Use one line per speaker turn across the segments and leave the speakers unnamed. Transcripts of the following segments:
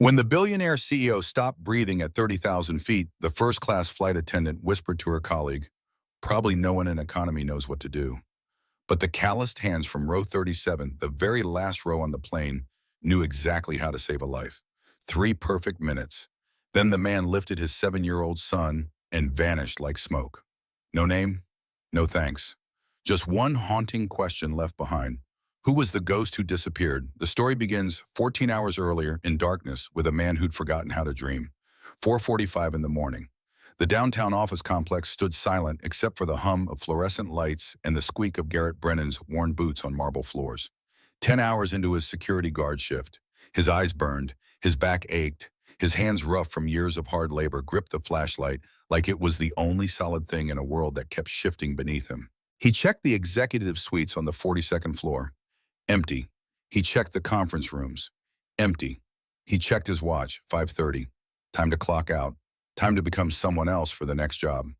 When the billionaire CEO stopped breathing at 30,000 feet, the first-class flight attendant whispered to her colleague, "Probably no one in economy knows what to do." But the calloused hands from row 37, the very last row on the plane, knew exactly how to save a life. 3 perfect minutes. Then the man lifted his 7-year-old son and vanished like smoke. No name, no thanks. Just one haunting question left behind. Who was the ghost who disappeared? The story begins 14 hours earlier in darkness with a man who'd forgotten how to dream. 4:45 in the morning. The downtown office complex stood silent except for the hum of fluorescent lights and the squeak of Garrett Brennan's worn boots on marble floors. 10 hours into his security guard shift, his eyes burned, his back ached, his hands rough from years of hard labor gripped the flashlight like it was the only solid thing in a world that kept shifting beneath him. He checked the executive suites on the 42nd floor. Empty. He checked the conference rooms. Empty. He checked his watch, 5:30. Time to clock out. Time to become someone else for the next job.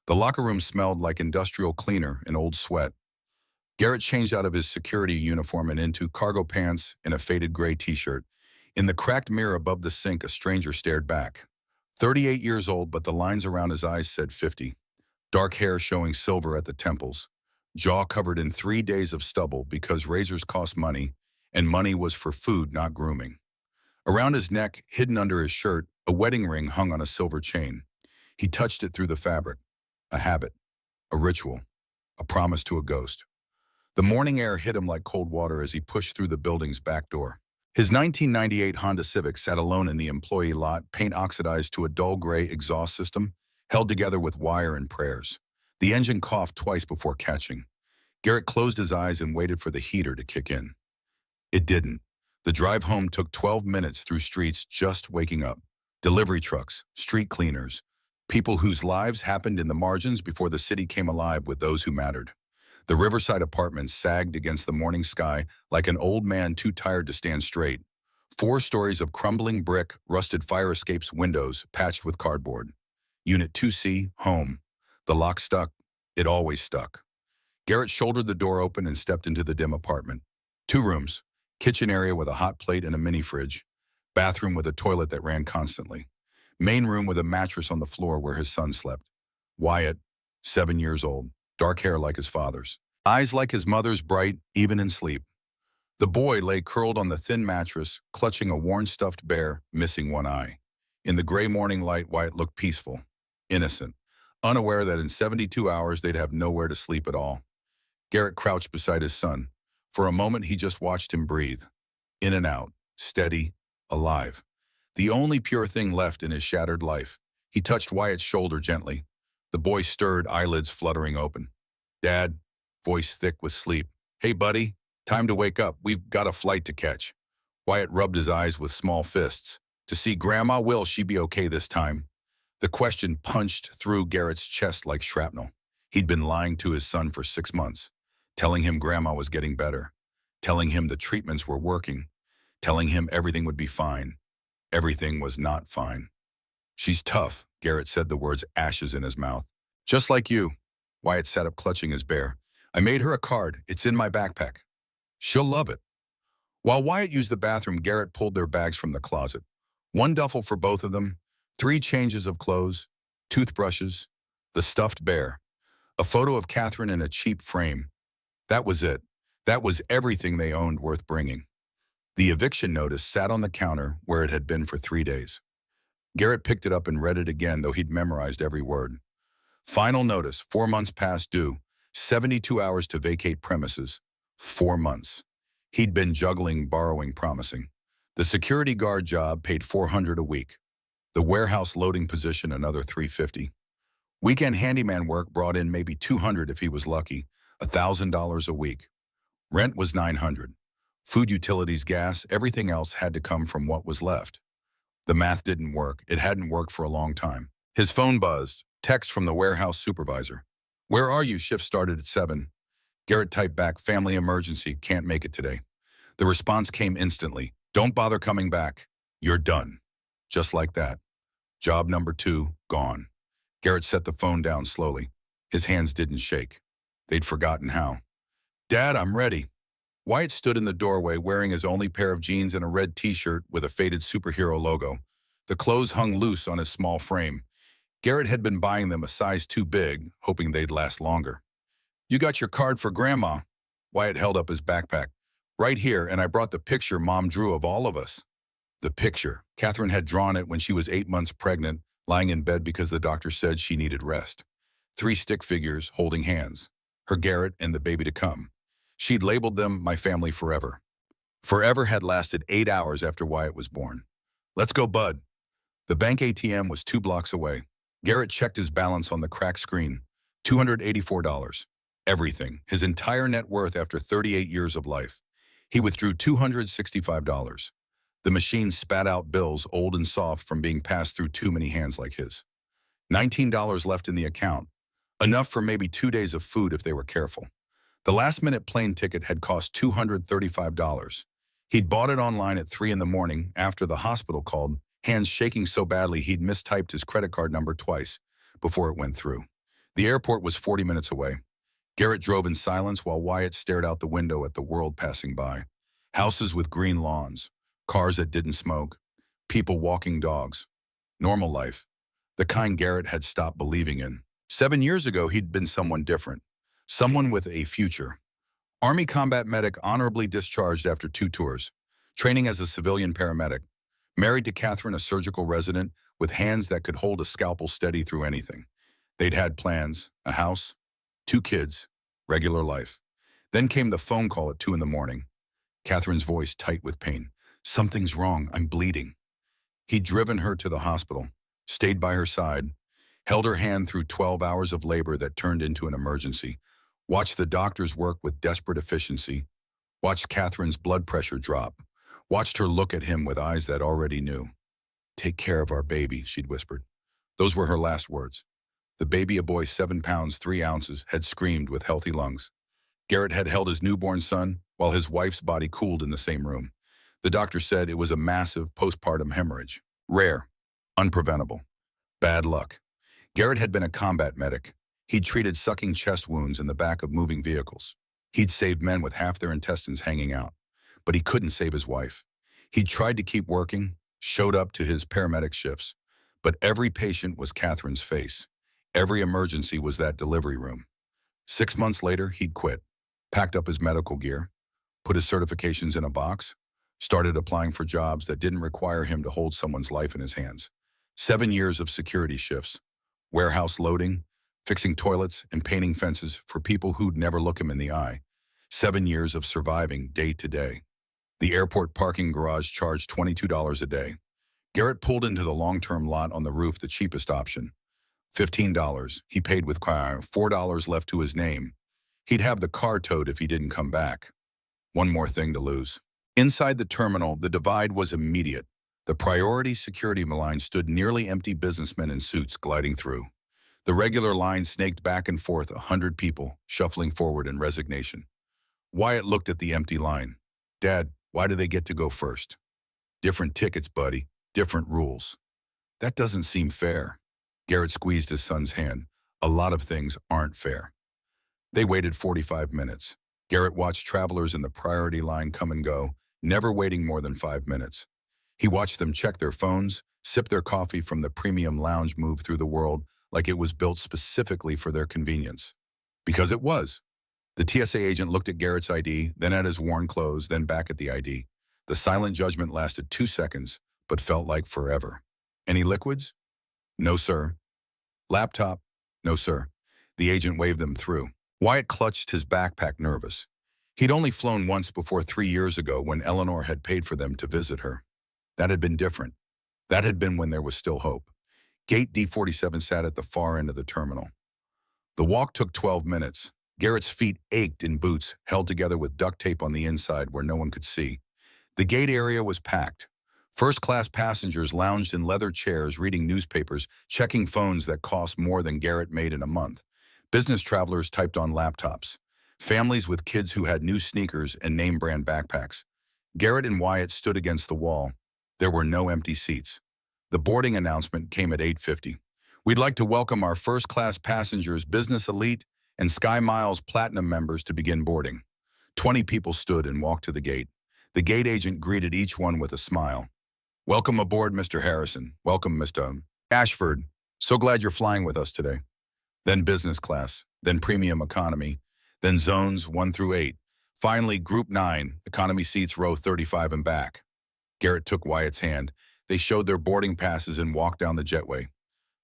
The locker room smelled like industrial cleaner and old sweat. Garrett changed out of his security uniform and into cargo pants and a faded gray t-shirt. In the cracked mirror above the sink, a stranger stared back. 38 years old, but the lines around his eyes said 50. Dark hair showing silver at the temples. Jaw covered in 3 days of stubble because razors cost money, and money was for food, not grooming. Around his neck, hidden under his shirt, a wedding ring hung on a silver chain. He touched it through the fabric. A habit. A ritual. A promise to a ghost. The morning air hit him like cold water as he pushed through the building's back door. His 1998 Honda Civic sat alone in the employee lot, paint oxidized to a dull gray exhaust system, held together with wire and prayers. The engine coughed twice before catching. Garrett closed his eyes and waited for the heater to kick in. It didn't. The drive home took 12 minutes through streets just waking up. Delivery trucks, street cleaners, people whose lives happened in the margins before the city came alive with those who mattered. The Riverside apartment sagged against the morning sky like an old man too tired to stand straight. 4 stories of crumbling brick, rusted fire escapes windows patched with cardboard. Unit 2C, home. The lock stuck. It always stuck. Garrett shouldered the door open and stepped into the dim apartment. 2 rooms, kitchen area with a hot plate and a mini fridge, bathroom with a toilet that ran constantly, main room with a mattress on the floor where his son slept. Wyatt, 7 years old, dark hair like his father's, eyes like his mother's, bright even in sleep. The boy lay curled on the thin mattress, clutching a worn stuffed bear, missing one eye. In the gray morning light, Wyatt looked peaceful, innocent, unaware that in 72 hours they'd have nowhere to sleep at all. Garrett crouched beside his son. For a moment, he just watched him breathe. In and out, steady, alive. The only pure thing left in his shattered life. He touched Wyatt's shoulder gently. The boy stirred, eyelids fluttering open. "Dad," voice thick with sleep. "Hey, buddy, time to wake up. We've got a flight to catch." Wyatt rubbed his eyes with small fists. To see Grandma, will she be okay this time? The question punched through Garrett's chest like shrapnel. He'd been lying to his son for 6 months, telling him Grandma was getting better, telling him the treatments were working, telling him everything would be fine. Everything was not fine. "She's tough," Garrett said, the words ashes in his mouth. "Just like you." Wyatt sat up clutching his bear. "I made her a card. It's in my backpack. She'll love it." While Wyatt used the bathroom, Garrett pulled their bags from the closet. 1 duffel for both of them, 3 changes of clothes, toothbrushes, the stuffed bear, a photo of Catherine in a cheap frame. That was it. That was everything they owned worth bringing. The eviction notice sat on the counter where it had been for 3 days. Garrett picked it up and read it again, though he'd memorized every word. Final notice, 4 months past due, 72 hours to vacate premises. 4 months. He'd been juggling, borrowing, promising. The security guard job paid $400 a week. The warehouse loading position another $350. Weekend handyman work brought in maybe $200 if he was lucky, $1,000 a week. Rent was $900. Food, utilities, gas, everything else had to come from what was left. The math didn't work. It hadn't worked for a long time. His phone buzzed. Text from the warehouse supervisor. "Where are you? Shift started at 7. Garrett typed back, "Family emergency, can't make it today." The response came instantly. "Don't bother coming back. You're done." Just like that. Job number 2, gone. Garrett set the phone down slowly. His hands didn't shake. They'd forgotten how. "Dad, I'm ready." Wyatt stood in the doorway wearing his only pair of jeans and a red t-shirt with a faded superhero logo. The clothes hung loose on his small frame. Garrett had been buying them a size too big, hoping they'd last longer. "You got your card for Grandma?" Wyatt held up his backpack. "Right here, and I brought the picture Mom drew of all of us." The picture. Catherine had drawn it when she was 8 months pregnant, lying in bed because the doctor said she needed rest. 3 stick figures holding hands. Her Garrett and the baby to come. She'd labeled them My Family Forever. Forever had lasted 8 hours after Wyatt was born. "Let's go, bud." The bank ATM was 2 blocks away. Garrett checked his balance on the cracked screen. $284. Everything. His entire net worth after 38 years of life. He withdrew $265. The machine spat out bills old and soft from being passed through too many hands like his. $19 left in the account. Enough for maybe 2 days of food if they were careful. The last-minute plane ticket had cost $235. He'd bought it online at 3 in the morning after the hospital called, hands shaking so badly he'd mistyped his credit card number twice before it went through. The airport was 40 minutes away. Garrett drove in silence while Wyatt stared out the window at the world passing by. Houses with green lawns, cars that didn't smoke, people walking dogs. Normal life. The kind Garrett had stopped believing in. 7 years ago, he'd been someone different. Someone with a future. Army combat medic honorably discharged after 2 tours. Training as a civilian paramedic. Married to Catherine, a surgical resident, with hands that could hold a scalpel steady through anything. They'd had plans, a house, 2 kids, regular life. Then came the phone call at 2 in the morning. Catherine's voice tight with pain. "Something's wrong, I'm bleeding." He'd driven her to the hospital, stayed by her side, held her hand through 12 hours of labor that turned into an emergency, watched the doctors work with desperate efficiency, watched Catherine's blood pressure drop, watched her look at him with eyes that already knew. "Take care of our baby," she'd whispered. Those were her last words. The baby, a boy 7 pounds 3 ounces, had screamed with healthy lungs. Garrett had held his newborn son while his wife's body cooled in the same room. The doctor said it was a massive postpartum hemorrhage. Rare. Unpreventable. Bad luck. Garrett had been a combat medic. He'd treated sucking chest wounds in the back of moving vehicles. He'd saved men with half their intestines hanging out. But he couldn't save his wife. He'd tried to keep working, showed up to his paramedic shifts. But every patient was Catherine's face. Every emergency was that delivery room. 6 months later, he'd quit, packed up his medical gear, put his certifications in a box, started applying for jobs that didn't require him to hold someone's life in his hands. 7 years of security shifts, warehouse loading, fixing toilets and painting fences for people who'd never look him in the eye. 7 years of surviving day to day. The airport parking garage charged $22 a day. Garrett pulled into the long-term lot on the roof, the cheapest option. $15. He paid with $4 left to his name. He'd have the car towed if he didn't come back. One more thing to lose. Inside the terminal, the divide was immediate. The priority security line stood nearly empty businessmen in suits gliding through. The regular line snaked back and forth, 100 people, shuffling forward in resignation. Wyatt looked at the empty line. "Dad, why do they get to go first?" "Different tickets, buddy. Different rules." "That doesn't seem fair." Garrett squeezed his son's hand. "A lot of things aren't fair." They waited 45 minutes. Garrett watched travelers in the priority line come and go, never waiting more than 5 minutes. He watched them check their phones, sip their coffee from the premium lounge, move through the world like it was built specifically for their convenience. Because it was. The TSA agent looked at Garrett's ID, then at his worn clothes, then back at the ID. The silent judgment lasted 2 seconds, but felt like forever. "Any liquids?" "No, sir." "Laptop?" "No, sir." The agent waved them through. Wyatt clutched his backpack, nervous. He'd only flown once before 3 years ago when Eleanor had paid for them to visit her. That had been different. That had been when there was still hope. Gate D47 sat at the far end of the terminal. The walk took 12 minutes. Garrett's feet ached in boots, held together with duct tape on the inside where no one could see. The gate area was packed. First-class passengers lounged in leather chairs, reading newspapers, checking phones that cost more than Garrett made in a month. Business travelers typed on laptops. Families with kids who had new sneakers and name-brand backpacks. Garrett and Wyatt stood against the wall. There were no empty seats. The boarding announcement came at 8:50. "We'd like to welcome our first-class passengers, Business Elite, and Sky Miles Platinum members to begin boarding. 20 people stood and walked to the gate. The gate agent greeted each one with a smile. "Welcome aboard, Mr. Harrison. Welcome, Mr. Ashford. So glad you're flying with us today." Then business class, then premium economy, then zones 1 through 8. Finally, Group 9, economy seats row 35 and back. Garrett took Wyatt's hand. They showed their boarding passes and walked down the jetway.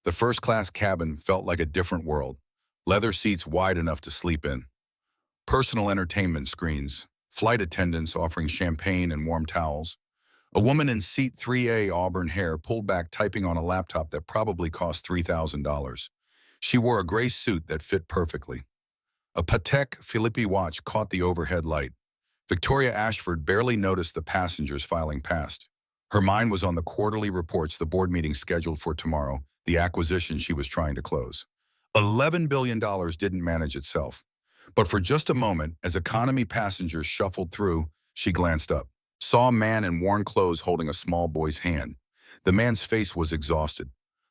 The first-class cabin felt like a different world. Leather seats wide enough to sleep in. Personal entertainment screens. Flight attendants offering champagne and warm towels. A woman in seat 3A, auburn hair, pulled back typing on a laptop that probably cost $3,000. She wore a gray suit that fit perfectly. A Patek Philippe watch caught the overhead light. Victoria Ashford barely noticed the passengers filing past. Her mind was on the quarterly reports, the board meeting scheduled for tomorrow, the acquisition she was trying to close. $11 billion didn't manage itself. But for just a moment, as economy passengers shuffled through, she glanced up, saw a man in worn clothes holding a small boy's hand. The man's face was exhausted.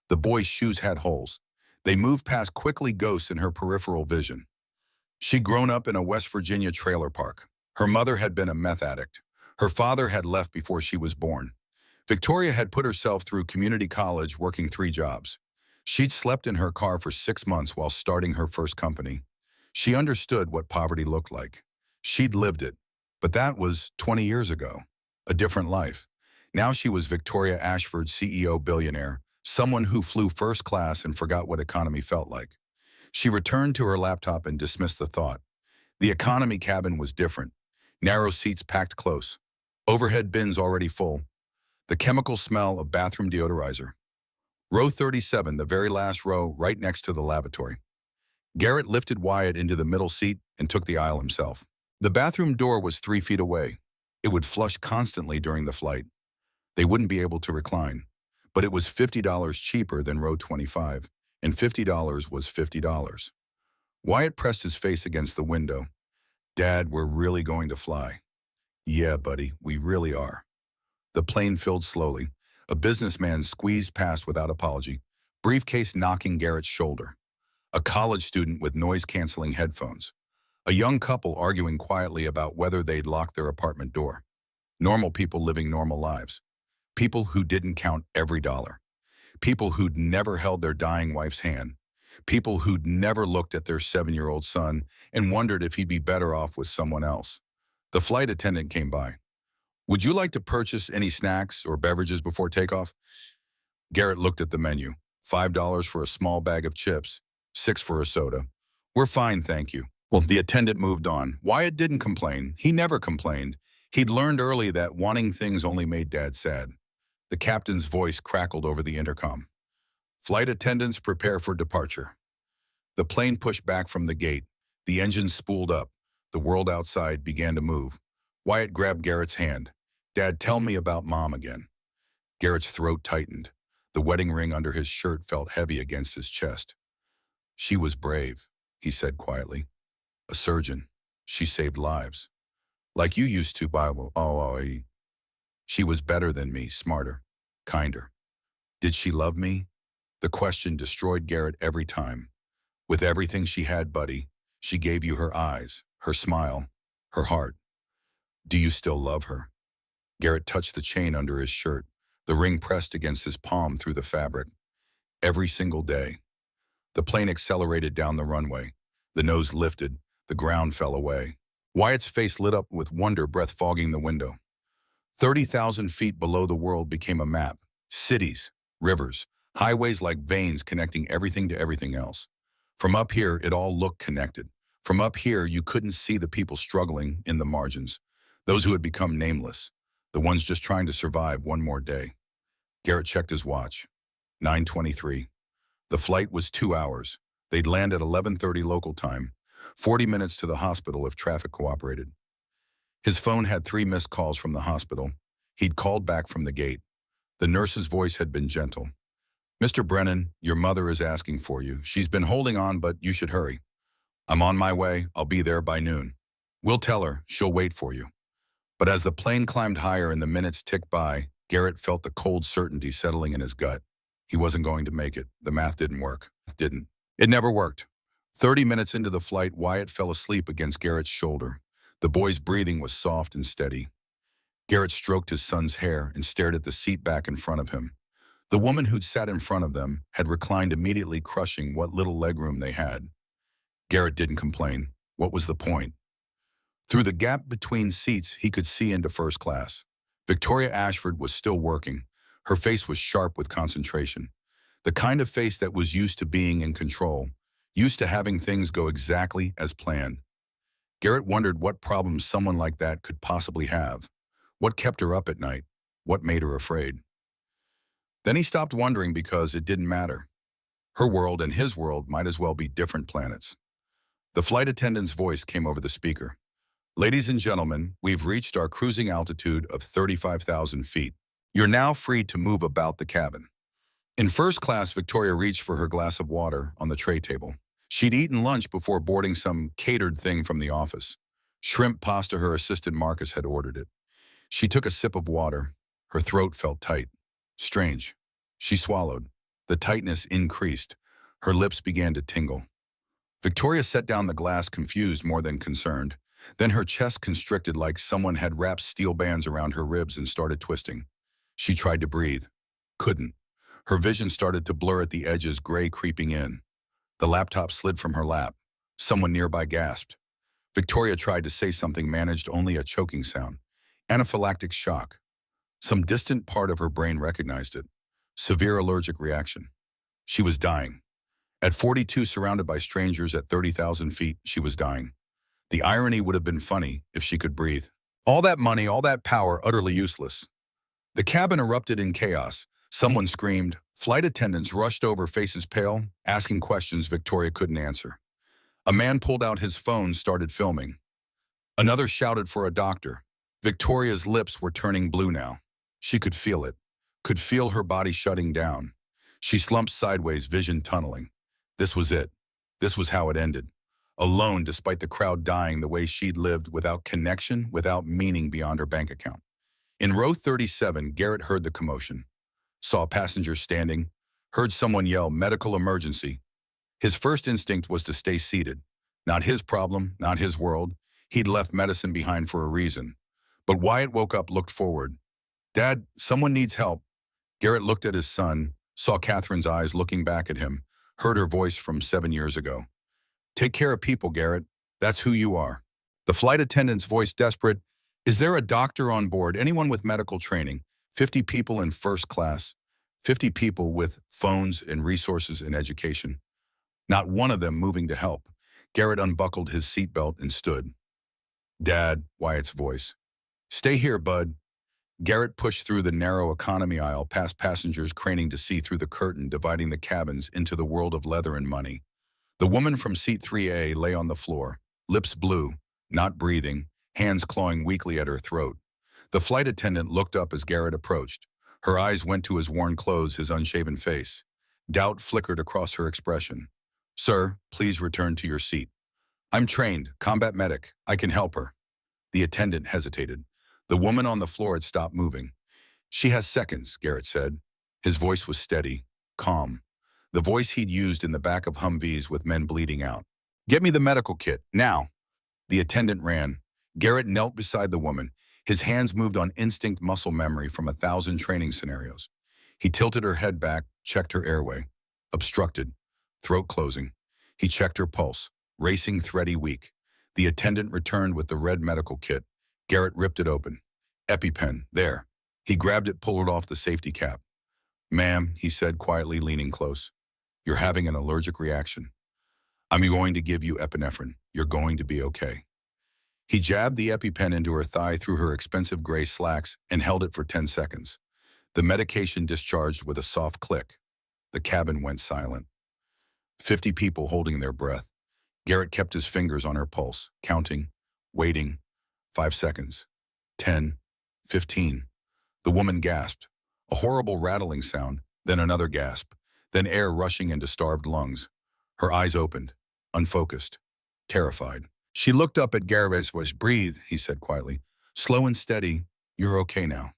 The boy's shoes had holes. They moved past quickly, ghosts in her peripheral vision. She'd grown up in a West Virginia trailer park. Her mother had been a meth addict. Her father had left before she was born. Victoria had put herself through community college, working 3 jobs. She'd slept in her car for 6 months while starting her first company. She understood what poverty looked like. She'd lived it. But that was 20 years ago. A different life. Now she was Victoria Ashford, CEO billionaire, someone who flew first class and forgot what economy felt like. She returned to her laptop and dismissed the thought. The economy cabin was different. Narrow seats packed close. Overhead bins already full. The chemical smell of bathroom deodorizer. Row 37, the very last row, right next to the lavatory. Garrett lifted Wyatt into the middle seat and took the aisle himself. The bathroom door was 3 feet away. It would flush constantly during the flight. They wouldn't be able to recline. But it was $50 cheaper than row 25, and $50 was $50. Wyatt pressed his face against the window. "Dad, we're really going to fly." "Yeah, buddy, we really are." The plane filled slowly. A businessman squeezed past without apology, briefcase knocking Garrett's shoulder. A college student with noise-canceling headphones. A young couple arguing quietly about whether they'd lock their apartment door. Normal people living normal lives. People who didn't count every dollar. People who'd never held their dying wife's hand. People who'd never looked at their 7-year-old son and wondered if he'd be better off with someone else. The flight attendant came by. "Would you like to purchase any snacks or beverages before takeoff?" Garrett looked at the menu. $5 for a small bag of chips, $6 for a soda. "We're fine, thank you." Well, the attendant moved on. Wyatt didn't complain. He never complained. He'd learned early that wanting things only made Dad sad. The captain's voice crackled over the intercom. "Flight attendants, prepare for departure." The plane pushed back from the gate. The engines spooled up. The world outside began to move. Wyatt grabbed Garrett's hand. "Dad, tell me about Mom again." Garrett's throat tightened. The wedding ring under his shirt felt heavy against his chest. "She was brave," he said quietly. "A surgeon. She saved lives. Like you used to, Bible. She was better than me, smarter, kinder." Did she love me? The question destroyed Garrett every time. With everything she had, buddy, she gave you her eyes, her smile, her heart. Do you still love her? Garrett touched the chain under his shirt, the ring pressed against his palm through the fabric. Every single day. The plane accelerated down the runway. The nose lifted, the ground fell away. Wyatt's face lit up with wonder, breath fogging the window. 30,000 feet below the world became a map. Cities, rivers, highways like veins connecting everything to everything else. From up here, it all looked connected. From up here, you couldn't see the people struggling in the margins, those who had become nameless, the ones just trying to survive one more day. Garrett checked his watch. 9:23. The flight was 2 hours. They'd land at 11:30 local time, 40 minutes to the hospital if traffic cooperated. His phone had 3 missed calls from the hospital. He'd called back from the gate. The nurse's voice had been gentle. "Mr. Brennan, your mother is asking for you. She's been holding on, but you should hurry." "I'm on my way. I'll be there by noon." "We'll tell her. She'll wait for you." But as the plane climbed higher and the minutes ticked by, Garrett felt the cold certainty settling in his gut. He wasn't going to make it. The math didn't work. It didn't. It never worked. 30 minutes into the flight, Wyatt fell asleep against Garrett's shoulder. The boy's breathing was soft and steady. Garrett stroked his son's hair and stared at the seat back in front of him. The woman who'd sat in front of them had reclined, immediately crushing what little legroom they had. Garrett didn't complain. What was the point? Through the gap between seats, he could see into first class. Victoria Ashford was still working. Her face was sharp with concentration. The kind of face that was used to being in control, used to having things go exactly as planned. Garrett wondered what problems someone like that could possibly have. What kept her up at night? What made her afraid? Then he stopped wondering because it didn't matter. Her world and his world might as well be different planets. The flight attendant's voice came over the speaker. Ladies and gentlemen, we've reached our cruising altitude of 35,000 feet. You're now free to move about the cabin. In first class, Victoria reached for her glass of water on the tray table. She'd eaten lunch before boarding some catered thing from the office. Shrimp pasta, her assistant Marcus had ordered it. She took a sip of water. Her throat felt tight. Strange. She swallowed. The tightness increased. Her lips began to tingle. Victoria set down the glass, confused more than concerned. Then her chest constricted like someone had wrapped steel bands around her ribs and started twisting. She tried to breathe. Couldn't. Her vision started to blur at the edges, gray creeping in. The laptop slid from her lap. Someone nearby gasped. Victoria tried to say something, managed only a choking sound. Anaphylactic shock. Some distant part of her brain recognized it. Severe allergic reaction. She was dying. At 42, surrounded by strangers at 30,000 feet, she was dying. The irony would have been funny if she could breathe. All that money, all that power, utterly useless. The cabin erupted in chaos. Someone screamed. Flight attendants rushed over, faces pale, asking questions Victoria couldn't answer. A man pulled out his phone, started filming. Another shouted for a doctor. Victoria's lips were turning blue now. She could feel it, could feel her body shutting down. She slumped sideways, vision tunneling. This was it. This was how it ended. Alone, despite the crowd dying the way she'd lived, without connection, without meaning beyond her bank account. In row 37, Garrett heard the commotion. Saw passengers standing, heard someone yell, medical emergency. His first instinct was to stay seated. Not his problem, not his world. He'd left medicine behind for a reason. But Wyatt woke up, looked forward. Dad, someone needs help. Garrett looked at his son, saw Catherine's eyes looking back at him, heard her voice from 7 years ago. Take care of people, Garrett. That's who you are. The flight attendant's voice, desperate. Is there a doctor on board? Anyone with medical training? 50 people in first class. 50 people with phones and resources and education. Not one of them moving to help. Garrett unbuckled his seatbelt and stood. Dad, Wyatt's voice. Stay here, bud. Garrett pushed through the narrow economy aisle, past passengers craning to see through the curtain dividing the cabins, into the world of leather and money. The woman from seat 3A lay on the floor, lips blue, not breathing, hands clawing weakly at her throat. The flight attendant looked up as Garrett approached. Her eyes went to his worn clothes, his unshaven face. Doubt flickered across her expression. Sir, please return to your seat. I'm trained, combat medic. I can help her. The attendant hesitated. The woman on the floor had stopped moving. She has seconds, Garrett said. His voice was steady, calm. The voice he'd used in the back of Humvees with men bleeding out. Get me the medical kit, now. The attendant ran. Garrett knelt beside the woman. His hands moved on instinct, muscle memory from 1,000 training scenarios. He tilted her head back, checked her airway. Obstructed, throat closing. He checked her pulse, racing, thready, weak. The attendant returned with the red medical kit. Garrett ripped it open. EpiPen, there. He grabbed it, pulled it off the safety cap. Ma'am, he said quietly, leaning close. You're having an allergic reaction. I'm going to give you epinephrine. You're going to be okay. He jabbed the EpiPen into her thigh through her expensive gray slacks and held it for 10 seconds. The medication discharged with a soft click. The cabin went silent. 50 people holding their breath. Garrett kept his fingers on her pulse, counting, waiting. 5 seconds. 10. 15. The woman gasped. A horrible rattling sound, then another gasp, then air rushing into starved lungs. Her eyes opened, unfocused, terrified. She looked up at Garrett's voice. Breathe, he said quietly. Slow and steady. You're okay now.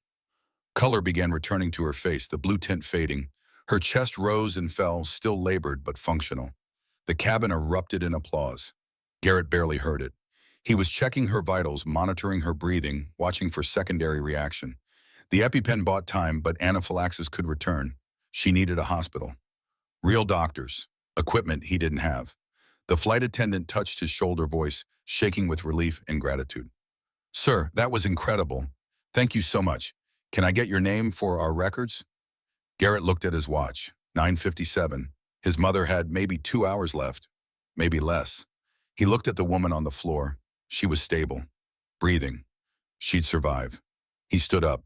Color began returning to her face, the blue tint fading. Her chest rose and fell, still labored but functional. The cabin erupted in applause. Garrett barely heard it. He was checking her vitals, monitoring her breathing, watching for secondary reaction. The EpiPen bought time, but anaphylaxis could return. She needed a hospital. Real doctors. Equipment he didn't have. The flight attendant touched his shoulder, voice shaking with relief and gratitude. Sir, that was incredible. Thank you so much. Can I get your name for our records? Garrett looked at his watch. 9:57. His mother had maybe 2 hours left. Maybe less. He looked at the woman on the floor. She was stable. Breathing. She'd survive. He stood up.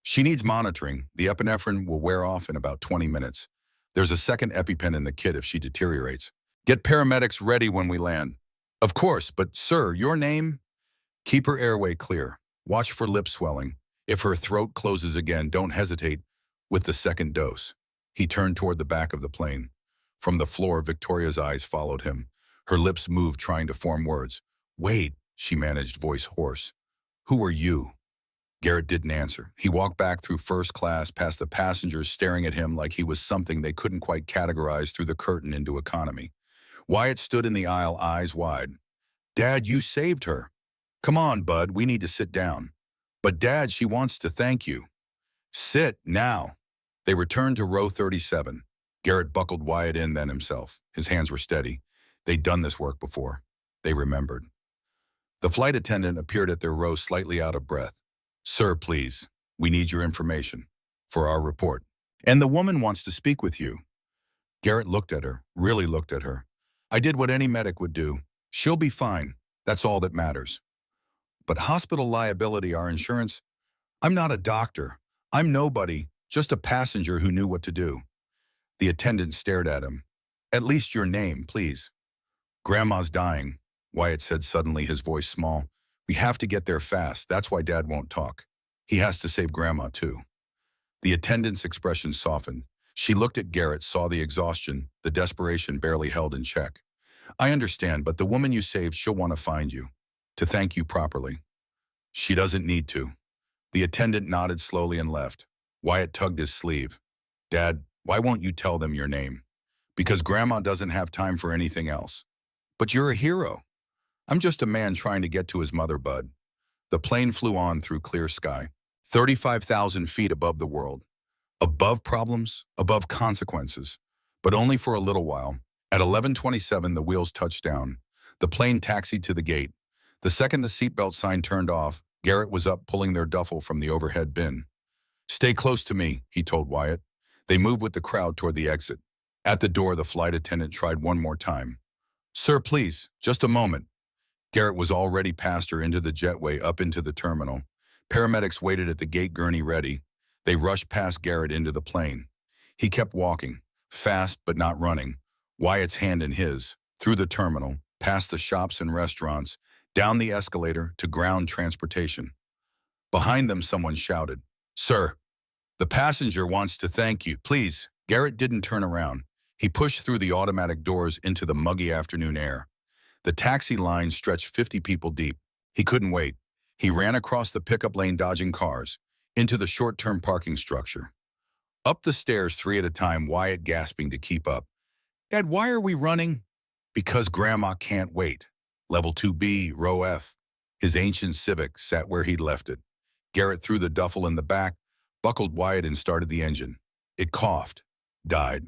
She needs monitoring. The epinephrine will wear off in about 20 minutes. There's a second EpiPen in the kit if she deteriorates. Get paramedics ready when we land. Of course, but sir, your name? Keep her airway clear. Watch for lip swelling. If her throat closes again, don't hesitate with the second dose. He turned toward the back of the plane. From the floor, Victoria's eyes followed him. Her lips moved, trying to form words. Wait, she managed, voice hoarse. Who are you? Garrett didn't answer. He walked back through first class, past the passengers staring at him like he was something they couldn't quite categorize through the curtain into economy. Wyatt stood in the aisle, eyes wide. Dad, you saved her. Come on, bud, we need to sit down. But Dad, she wants to thank you. Sit, now. They returned to row 37. Garrett buckled Wyatt in, then himself. His hands were steady. They'd done this work before. They remembered. The flight attendant appeared at their row, slightly out of breath. Sir, please, we need your information for our report. And the woman wants to speak with you. Garrett looked at her, really looked at her. I did what any medic would do. She'll be fine. That's all that matters. But hospital liability, our insurance? I'm not a doctor. I'm nobody, just a passenger who knew what to do. The attendant stared at him. At least your name, please. Grandma's dying, Wyatt said suddenly, his voice small. We have to get there fast. That's why Dad won't talk. He has to save Grandma, too. The attendant's expression softened. She looked at Garrett, saw the exhaustion, the desperation barely held in check. I understand, but the woman you saved, she'll want to find you, to thank you properly. She doesn't need to. The attendant nodded slowly and left. Wyatt tugged his sleeve. Dad, why won't you tell them your name? Because Grandma doesn't have time for anything else. But you're a hero. I'm just a man trying to get to his mother, bud. The plane flew on through clear sky, 35,000 feet above the world. Above problems, above consequences, but only for a little while. At 11:27, the wheels touched down. The plane taxied to the gate. The second the seatbelt sign turned off, Garrett was up, pulling their duffel from the overhead bin. Stay close to me, he told Wyatt. They moved with the crowd toward the exit. At the door, the flight attendant tried one more time. Sir, please, just a moment. Garrett was already past her, into the jetway, up into the terminal. Paramedics waited at the gate, gurney ready. They rushed past Garrett into the plane. He kept walking, fast but not running, Wyatt's hand in his, through the terminal, past the shops and restaurants, down the escalator to ground transportation. Behind them, someone shouted, Sir, the passenger wants to thank you. Please. Garrett didn't turn around. He pushed through the automatic doors into the muggy afternoon air. The taxi line stretched 50 people deep. He couldn't wait. He ran across the pickup lane, dodging cars, into the short-term parking structure. Up the stairs, 3 at a time, Wyatt gasping to keep up. Dad, why are we running? Because Grandma can't wait. Level 2B, row F. His ancient Civic sat where he'd left it. Garrett threw the duffel in the back, buckled Wyatt, and started the engine. It coughed. Died.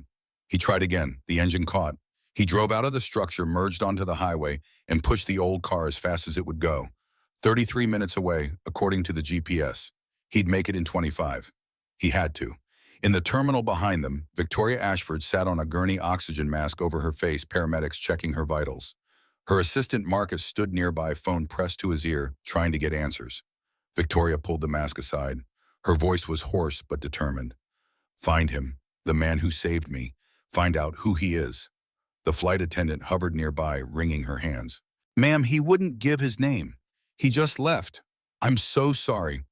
He tried again. The engine caught. He drove out of the structure, merged onto the highway, and pushed the old car as fast as it would go. 33 minutes away, according to the GPS. He'd make it in 25. He had to. In the terminal behind them, Victoria Ashford sat on a gurney, oxygen mask over her face, paramedics checking her vitals. Her assistant Marcus stood nearby, phone pressed to his ear, trying to get answers. Victoria pulled the mask aside. Her voice was hoarse but determined. Find him, the man who saved me. Find out who he is. The flight attendant hovered nearby, wringing her hands. Ma'am, he wouldn't give his name. He just left. I'm so sorry.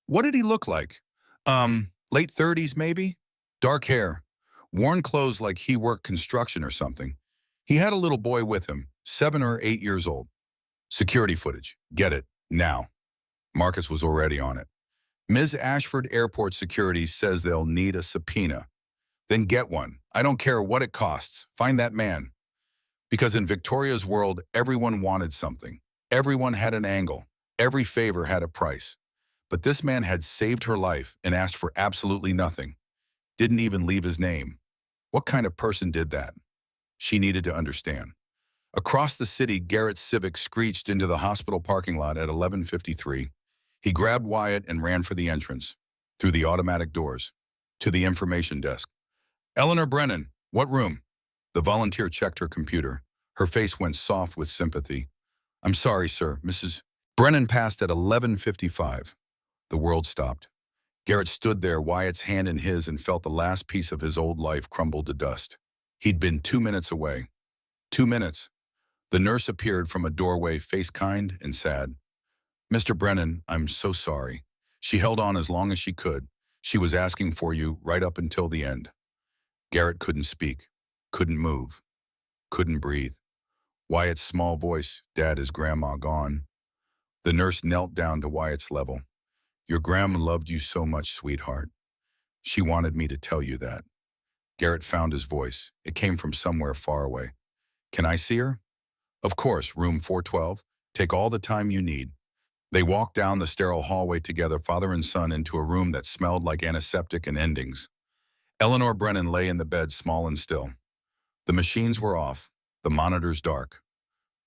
What did he look like? Late 30s maybe? Dark hair. Worn clothes like he worked construction or something. He had a little boy with him, 7 or 8 years old. Security footage. Get it. Now. Marcus was already on it. Ms. Ashford Airport Security says they'll need a subpoena. Then get one. I don't care what it costs. Find that man. Because in Victoria's world, everyone wanted something. Everyone had an angle. Every favor had a price. But this man had saved her life and asked for absolutely nothing. Didn't even leave his name. What kind of person did that? She needed to understand. Across the city, Garrett's Civic screeched into the hospital parking lot at 11:53. He grabbed Wyatt and ran for the entrance, through the automatic doors, to the information desk. Eleanor Brennan, what room? The volunteer checked her computer. Her face went soft with sympathy. I'm sorry, sir, Mrs. Brennan passed at 11:55. The world stopped. Garrett stood there, Wyatt's hand in his, and felt the last piece of his old life crumble to dust. He'd been 2 minutes away. 2 minutes. The nurse appeared from a doorway, face kind and sad. Mr. Brennan, I'm so sorry. She held on as long as she could. She was asking for you right up until the end. Garrett couldn't speak, couldn't move, couldn't breathe. Wyatt's small voice, Dad, is Grandma gone? The nurse knelt down to Wyatt's level. Your grandma loved you so much, sweetheart. She wanted me to tell you that. Garrett found his voice. It came from somewhere far away. Can I see her? Of course, room 412. Take all the time you need. They walked down the sterile hallway together, father and son, into a room that smelled like antiseptic and endings. Eleanor Brennan lay in the bed, small and still. The machines were off, the monitors dark.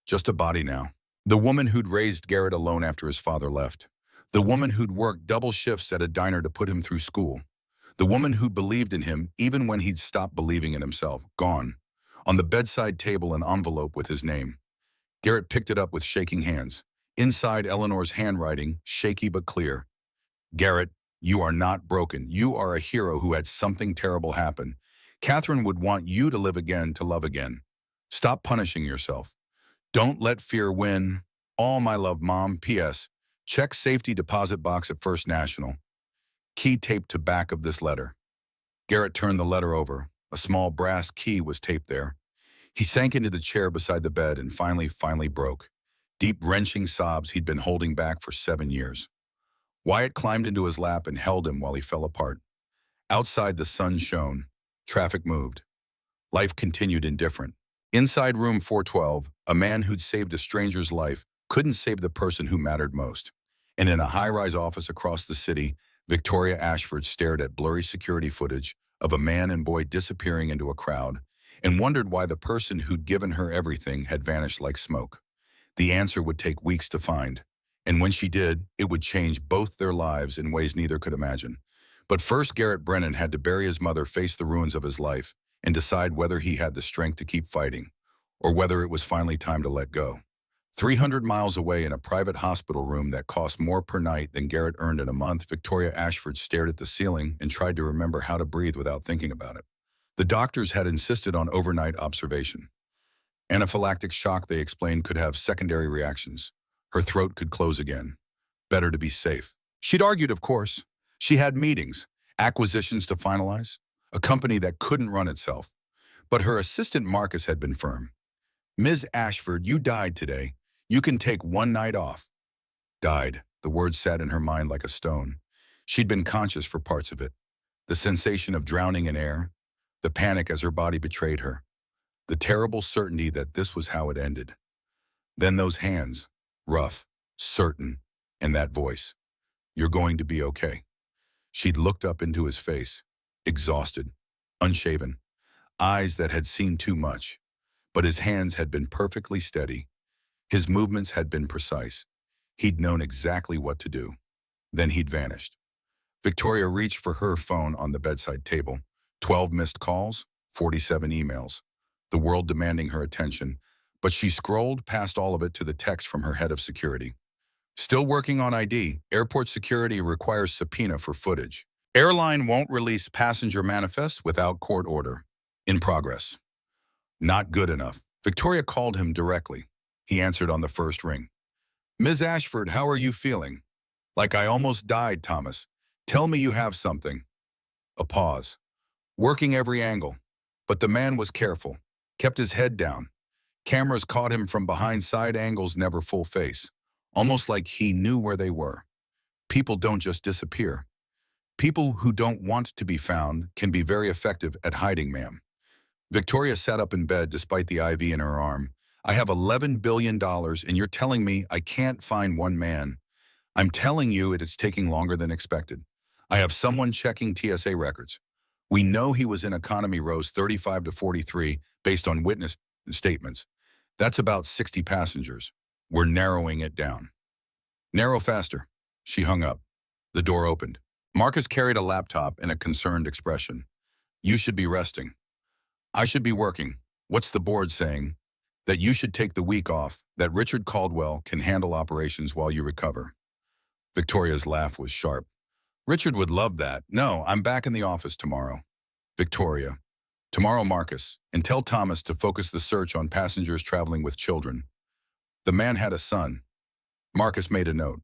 Just a body now. The woman who'd raised Garrett alone after his father left. The woman who'd worked double shifts at a diner to put him through school. The woman who believed in him even when he'd stopped believing in himself. Gone. On the bedside table, an envelope with his name. Garrett picked it up with shaking hands. Inside, Eleanor's handwriting, shaky but clear. Garrett, you are not broken. You are a hero who had something terrible happen. Catherine would want you to live again, to love again. Stop punishing yourself. Don't let fear win. All my love, Mom. P.S. Check safety deposit box at First National. Key taped to back of this letter. Garrett turned the letter over. A small brass key was taped there. He sank into the chair beside the bed and finally broke. Deep, wrenching sobs he'd been holding back for 7 years. Wyatt climbed into his lap and held him while he fell apart. Outside, the sun shone. Traffic moved. Life continued indifferent. Inside room 412, a man who'd saved a stranger's life couldn't save the person who mattered most. And in a high-rise office across the city, Victoria Ashford stared at blurry security footage of a man and boy disappearing into a crowd and wondered why the person who'd given her everything had vanished like smoke. The answer would take weeks to find, and when she did, it would change both their lives in ways neither could imagine. But first, Garrett Brennan had to bury his mother, face the ruins of his life, and decide whether he had the strength to keep fighting, or whether it was finally time to let go. 300 miles away, in a private hospital room that cost more per night than Garrett earned in a month, Victoria Ashford stared at the ceiling and tried to remember how to breathe without thinking about it. The doctors had insisted on overnight observation. Anaphylactic shock, they explained, could have secondary reactions. Her throat could close again. Better to be safe. She'd argued, of course. She had meetings, acquisitions to finalize, a company that couldn't run itself. But her assistant Marcus had been firm. Ms. Ashford, you died today. You can take one night off. Died. The word sat in her mind like a stone. She'd been conscious for parts of it. The sensation of drowning in air, the panic as her body betrayed her, the terrible certainty that this was how it ended. Then those hands, rough, certain, and that voice. You're going to be okay. She'd looked up into his face, exhausted, unshaven, eyes that had seen too much. But his hands had been perfectly steady. His movements had been precise. He'd known exactly what to do. Then he'd vanished. Victoria reached for her phone on the bedside table. 12 missed calls, 47 emails. The world demanding her attention, but she scrolled past all of it to the text from her head of security. Still working on ID. Airport security requires subpoena for footage. Airline won't release passenger manifest without court order. In progress. Not good enough. Victoria called him directly. He answered on the first ring. Ms. Ashford, how are you feeling? Like I almost died, Thomas. Tell me you have something. A pause. Working every angle. But the man was careful. Kept his head down. Cameras caught him from behind, side angles, never full face. Almost like he knew where they were. People don't just disappear. People who don't want to be found can be very effective at hiding, ma'am. Victoria sat up in bed despite the IV in her arm. I have $11 billion and you're telling me I can't find one man. I'm telling you it is taking longer than expected. I have someone checking TSA records. We know he was in economy rows 35 to 43 based on witness statements. That's about 60 passengers. We're narrowing it down. Narrow faster. She hung up. The door opened. Marcus carried a laptop and a concerned expression. You should be resting. I should be working. What's the board saying? That you should take the week off, that Richard Caldwell can handle operations while you recover. Victoria's laugh was sharp. Richard would love that. No, I'm back in the office tomorrow. Victoria. Tomorrow, Marcus, and tell Thomas to focus the search on passengers traveling with children. The man had a son. Marcus made a note.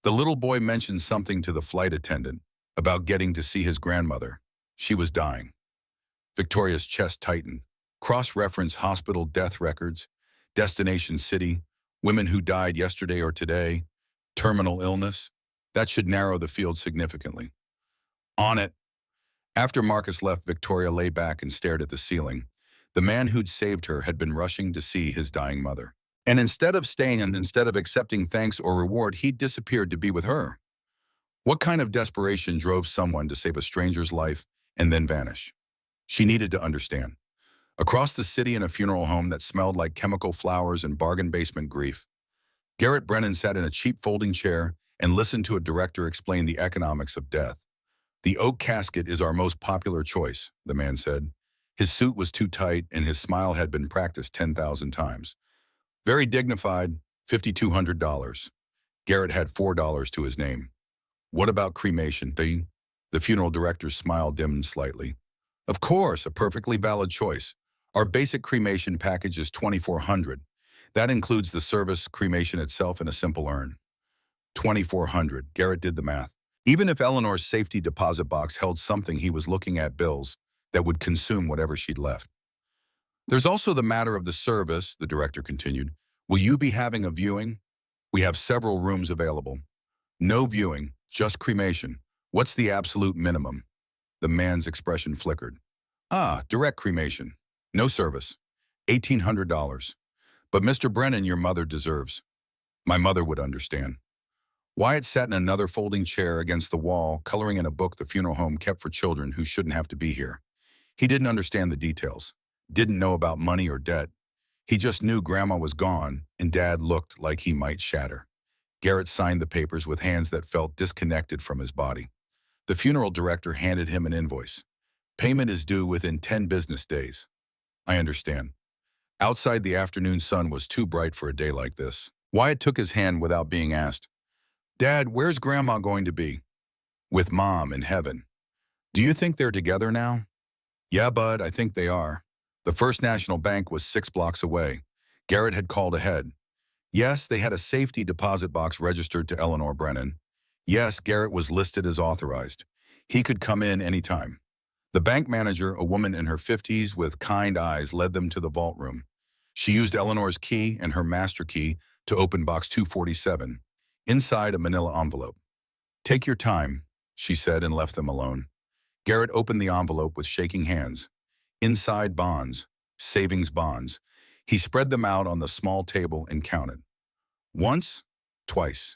The little boy mentioned something to the flight attendant about getting to see his grandmother. She was dying. Victoria's chest tightened. Cross-reference hospital death records, destination city, women who died yesterday or today, terminal illness. That should narrow the field significantly. On it. After Marcus left, Victoria lay back and stared at the ceiling. The man who'd saved her had been rushing to see his dying mother. And instead of staying and instead of accepting thanks or reward, he'd disappeared to be with her. What kind of desperation drove someone to save a stranger's life and then vanish? She needed to understand. Across the city in a funeral home that smelled like chemical flowers and bargain basement grief, Garrett Brennan sat in a cheap folding chair and listened to a director explain the economics of death. The oak casket is our most popular choice, the man said. His suit was too tight and his smile had been practiced 10,000 times. Very dignified, $5,200. Garrett had $4 to his name. What about cremation? The funeral director's smile dimmed slightly. Of course, a perfectly valid choice. Our basic cremation package is $2,400. That includes the service, cremation itself, and a simple urn. $2,400. Garrett did the math. Even if Eleanor's safety deposit box held something, he was looking at bills that would consume whatever she'd left. There's also the matter of the service, the director continued. Will you be having a viewing? We have several rooms available. No viewing, just cremation. What's the absolute minimum? The man's expression flickered. Direct cremation. No service. $1,800. But Mr. Brennan, your mother deserves. My mother would understand. Wyatt sat in another folding chair against the wall, coloring in a book the funeral home kept for children who shouldn't have to be here. He didn't understand the details, didn't know about money or debt. He just knew Grandma was gone and Dad looked like he might shatter. Garrett signed the papers with hands that felt disconnected from his body. The funeral director handed him an invoice. Payment is due within 10 business days. I understand. Outside, the afternoon sun was too bright for a day like this. Wyatt took his hand without being asked. Dad, where's Grandma going to be? With Mom in heaven. Do you think they're together now? Yeah, Bud, I think they are. The First National Bank was 6 blocks away. Garrett had called ahead. Yes, they had a safety deposit box registered to Eleanor Brennan. Yes, Garrett was listed as authorized. He could come in anytime. The bank manager, a woman in her 50s with kind eyes, led them to the vault room. She used Eleanor's key and her master key to open box 247. Inside, a manila envelope. Take your time, she said, and left them alone. Garrett opened the envelope with shaking hands. Inside, bonds, savings bonds. He spread them out on the small table and counted. Once, twice,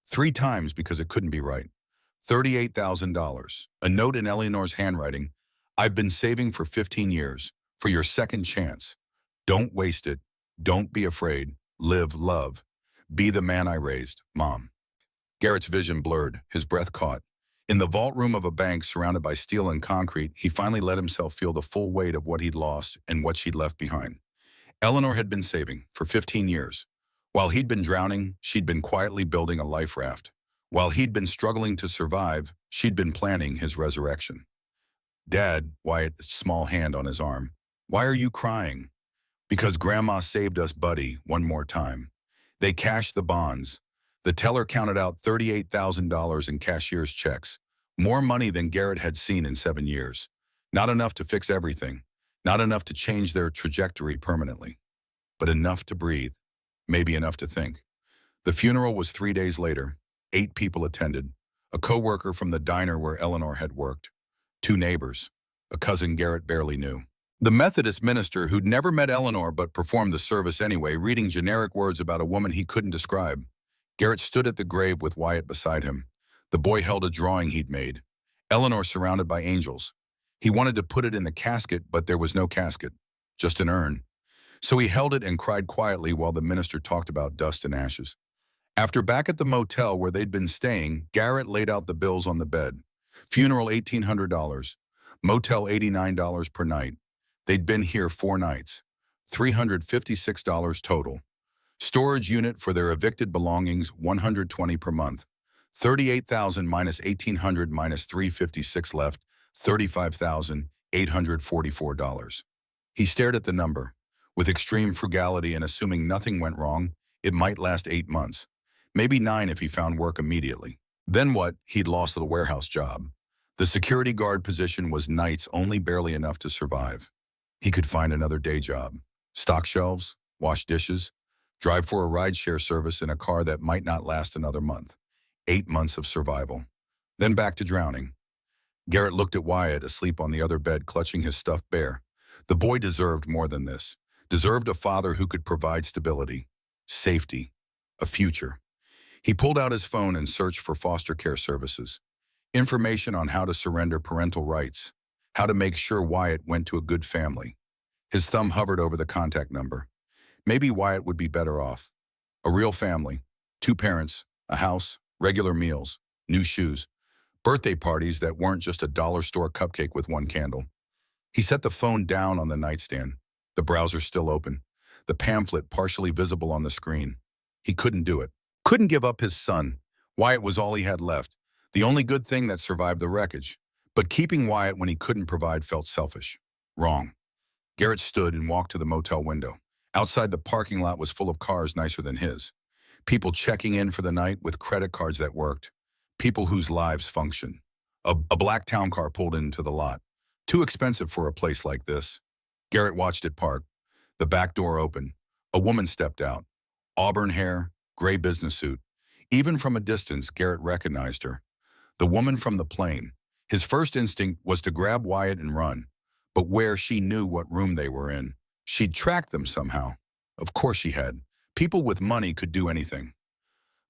3 times because it couldn't be right. $38,000. A note in Eleanor's handwriting. I've been saving for 15 years. For your second chance. Don't waste it. Don't be afraid. Live, love. Be the man I raised, Mom. Garrett's vision blurred, his breath caught. In the vault room of a bank surrounded by steel and concrete, he finally let himself feel the full weight of what he'd lost and what she'd left behind. Eleanor had been saving for 15 years. While he'd been drowning, she'd been quietly building a life raft. While he'd been struggling to survive, she'd been planning his resurrection. Dad, Wyatt's small hand on his arm. Why are you crying? Because Grandma saved us, buddy, one more time. They cashed the bonds. The teller counted out $38,000 in cashier's checks, more money than Garrett had seen in 7 years. Not enough to fix everything, not enough to change their trajectory permanently, but enough to breathe, maybe enough to think. The funeral was 3 days later. 8 people attended, a co-worker from the diner where Eleanor had worked, 2 neighbors, a cousin Garrett barely knew. The Methodist minister who'd never met Eleanor but performed the service anyway, reading generic words about a woman he couldn't describe. Garrett stood at the grave with Wyatt beside him. The boy held a drawing he'd made. Eleanor surrounded by angels. He wanted to put it in the casket, but there was no casket, just an urn. So he held it and cried quietly while the minister talked about dust and ashes. After back at the motel where they'd been staying, Garrett laid out the bills on the bed. Funeral $1,800. Motel $89 per night. They'd been here 4 nights. $356 total. Storage unit for their evicted belongings, $120 per month. 38,000 minus 1,800 minus 356 left, $35,844. He stared at the number. With extreme frugality and assuming nothing went wrong, it might last 8 months. Maybe 9 if he found work immediately. Then what? He'd lost the warehouse job. The security guard position was nights only barely enough to survive. He could find another day job. Stock shelves, wash dishes, drive for a rideshare service in a car that might not last another month. 8 months of survival. Then back to drowning. Garrett looked at Wyatt asleep on the other bed, clutching his stuffed bear. The boy deserved more than this. Deserved a father who could provide stability, safety, a future. He pulled out his phone and searched for foster care services. Information on how to surrender parental rights, how to make sure Wyatt went to a good family. His thumb hovered over the contact number. Maybe Wyatt would be better off. A real family, 2 parents, a house, regular meals, new shoes, birthday parties that weren't just a dollar store cupcake with 1 candle. He set the phone down on the nightstand, the browser still open, the pamphlet partially visible on the screen. He couldn't do it. Couldn't give up his son. Wyatt was all he had left, the only good thing that survived the wreckage. But keeping Wyatt when he couldn't provide felt selfish. Wrong. Garrett stood and walked to the motel window. Outside, the parking lot was full of cars nicer than his. People checking in for the night with credit cards that worked. People whose lives function. A black town car pulled into the lot. Too expensive for a place like this. Garrett watched it park. The back door opened. A woman stepped out. Auburn hair, gray business suit. Even from a distance, Garrett recognized her. The woman from the plane. His first instinct was to grab Wyatt and run. But where she knew what room they were in. She'd tracked them somehow. Of course she had. People with money could do anything.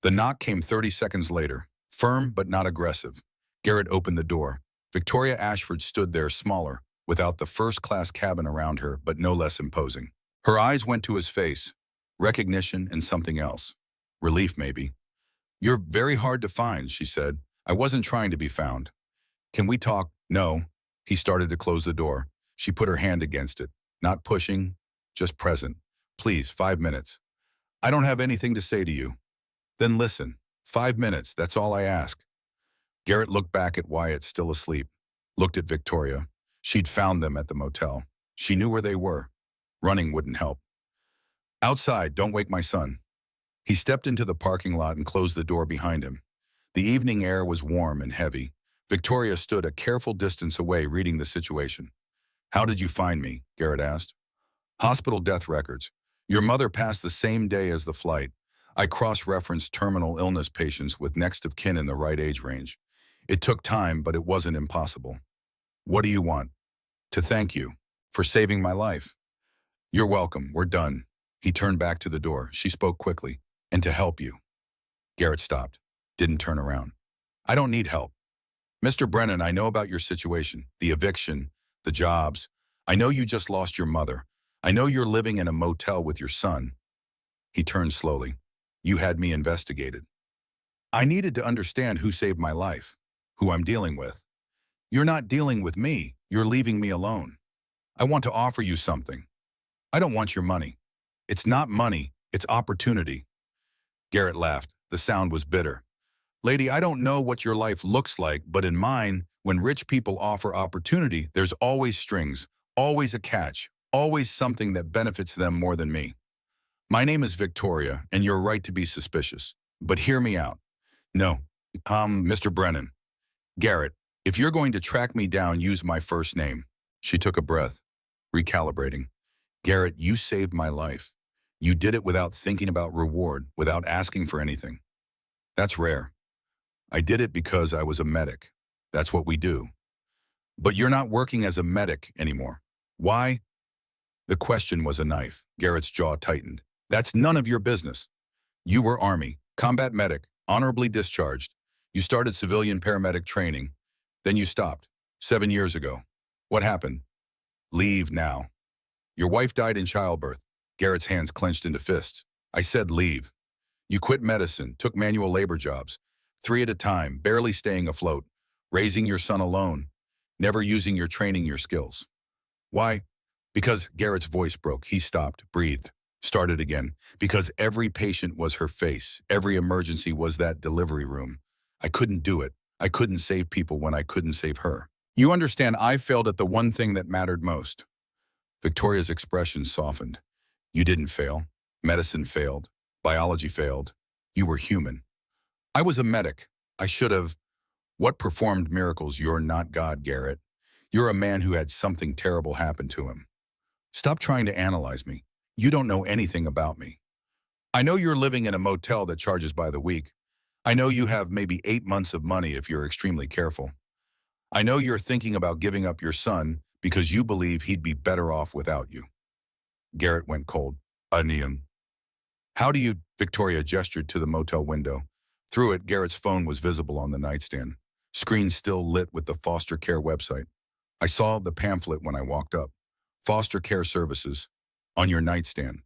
The knock came 30 seconds later. Firm but not aggressive. Garrett opened the door. Victoria Ashford stood there, smaller, without the first-class cabin around her, but no less imposing. Her eyes went to his face. Recognition and something else. Relief, maybe. "You're very hard to find," she said. "I wasn't trying to be found." "Can we talk?" "No." He started to close the door. She put her hand against it. Not pushing, just present. "Please, 5 minutes." "I don't have anything to say to you." "Then listen. 5 minutes, that's all I ask." Garrett looked back at Wyatt, still asleep. Looked at Victoria. She'd found them at the motel. She knew where they were. Running wouldn't help. "Outside, don't wake my son." He stepped into the parking lot and closed the door behind him. The evening air was warm and heavy. Victoria stood a careful distance away, reading the situation. "How did you find me?" Garrett asked. "Hospital death records. Your mother passed the same day as the flight. I cross-referenced terminal illness patients with next of kin in the right age range. It took time, but it wasn't impossible." "What do you want?" "To thank you for saving my life." "You're welcome. We're done." He turned back to the door. She spoke quickly. "And to help you." Garrett stopped. Didn't turn around. "I don't need help. Mr. Brennan, I know about your situation, the eviction, the jobs. I know you just lost your mother. I know you're living in a motel with your son." He turned slowly. "You had me investigated. I needed to understand who saved my life, who I'm dealing with. You're not dealing with me. You're leaving me alone. I want to offer you something. I don't want your money. It's not money, it's opportunity." Garrett laughed. The sound was bitter. "Lady, I don't know what your life looks like, but in mine, when rich people offer opportunity, there's always strings, always a catch, always something that benefits them more than me. My name is Victoria, and you're right to be suspicious. But hear me out. No, Mr. Brennan. Garrett, if you're going to track me down, use my first name." She took a breath, recalibrating. "Garrett, you saved my life. You did it without thinking about reward, without asking for anything. That's rare. I did it because I was a medic. That's what we do. But you're not working as a medic anymore. Why? The question was a knife. Garrett's jaw tightened. That's none of your business. You were Army, combat medic, honorably discharged. You started civilian paramedic training. Then you stopped. 7 years ago. What happened? Leave now. Your wife died in childbirth. Garrett's hands clenched into fists. I said leave. You quit medicine, took manual labor jobs, 3 at a time, barely staying afloat, raising your son alone, never using your training, your skills. Why? Because Garrett's voice broke. He stopped, breathed, started again. Because every patient was her face. Every emergency was that delivery room. I couldn't do it. I couldn't save people when I couldn't save her. You understand, I failed at the one thing that mattered most. Victoria's expression softened. You didn't fail. Medicine failed. Biology failed. You were human. I was a medic. I should have. What performed miracles? You're not God, Garrett. You're a man who had something terrible happen to him. Stop trying to analyze me. You don't know anything about me. I know you're living in a motel that charges by the week. I know you have maybe 8 months of money if you're extremely careful. I know you're thinking about giving up your son because you believe he'd be better off without you. Garrett went cold. Onion. How do you? Victoria gestured to the motel window. Through it, Garrett's phone was visible on the nightstand. Screen still lit with the foster care website. I saw the pamphlet when I walked up. Foster care services. On your nightstand.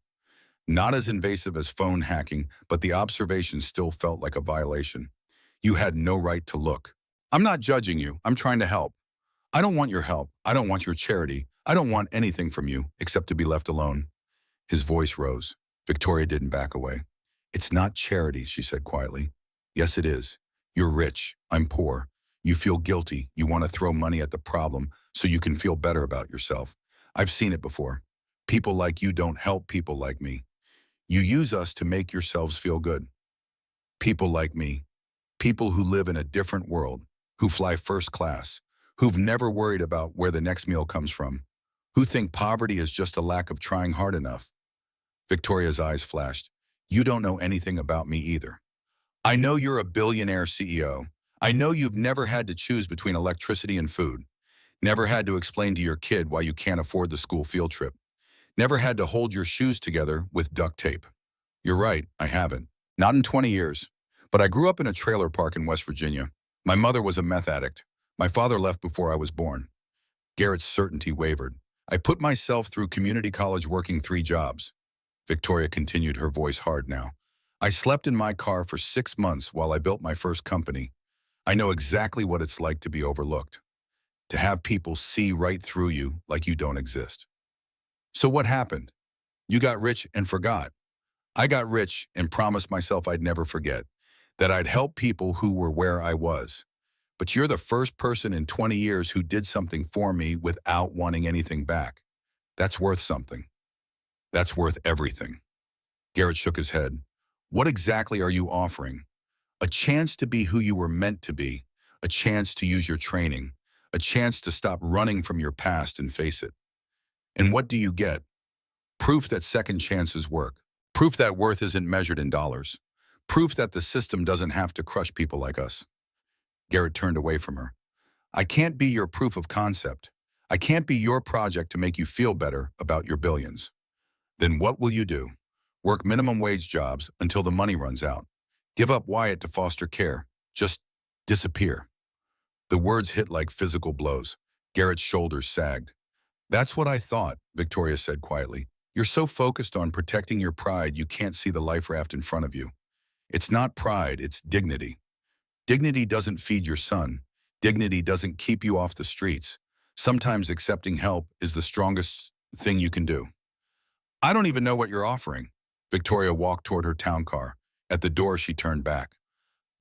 Not as invasive as phone hacking, but the observation still felt like a violation. You had no right to look. I'm not judging you. I'm trying to help. I don't want your help. I don't want your charity. I don't want anything from you except to be left alone. His voice rose. Victoria didn't back away. It's not charity, she said quietly. Yes, it is. You're rich. I'm poor. You feel guilty. You want to throw money at the problem so you can feel better about yourself. I've seen it before. People like you don't help people like me. You use us to make yourselves feel good. People like me. People who live in a different world, who fly first class, who've never worried about where the next meal comes from, who think poverty is just a lack of trying hard enough. Victoria's eyes flashed. You don't know anything about me either. I know you're a billionaire CEO. I know you've never had to choose between electricity and food. Never had to explain to your kid why you can't afford the school field trip. Never had to hold your shoes together with duct tape. You're right, I haven't. Not in 20 years. But I grew up in a trailer park in West Virginia. My mother was a meth addict. My father left before I was born. Garrett's certainty wavered. I put myself through community college working 3 jobs. Victoria continued, her voice hard now. I slept in my car for 6 months while I built my first company. I know exactly what it's like to be overlooked. To have people see right through you like you don't exist. So what happened? You got rich and forgot. I got rich and promised myself I'd never forget, that I'd help people who were where I was. But you're the first person in 20 years who did something for me without wanting anything back. That's worth something. That's worth everything. Garrett shook his head. What exactly are you offering? A chance to be who you were meant to be, a chance to use your training, a chance to stop running from your past and face it. And what do you get? Proof that second chances work. Proof that worth isn't measured in dollars. Proof that the system doesn't have to crush people like us. Garrett turned away from her. I can't be your proof of concept. I can't be your project to make you feel better about your billions. Then what will you do? Work minimum wage jobs until the money runs out. Give up Wyatt to foster care. Just disappear. The words hit like physical blows. Garrett's shoulders sagged. That's what I thought, Victoria said quietly. You're so focused on protecting your pride you can't see the life raft in front of you. It's not pride, it's dignity. Dignity doesn't feed your son. Dignity doesn't keep you off the streets. Sometimes accepting help is the strongest thing you can do. I don't even know what you're offering. Victoria walked toward her town car. At the door, she turned back.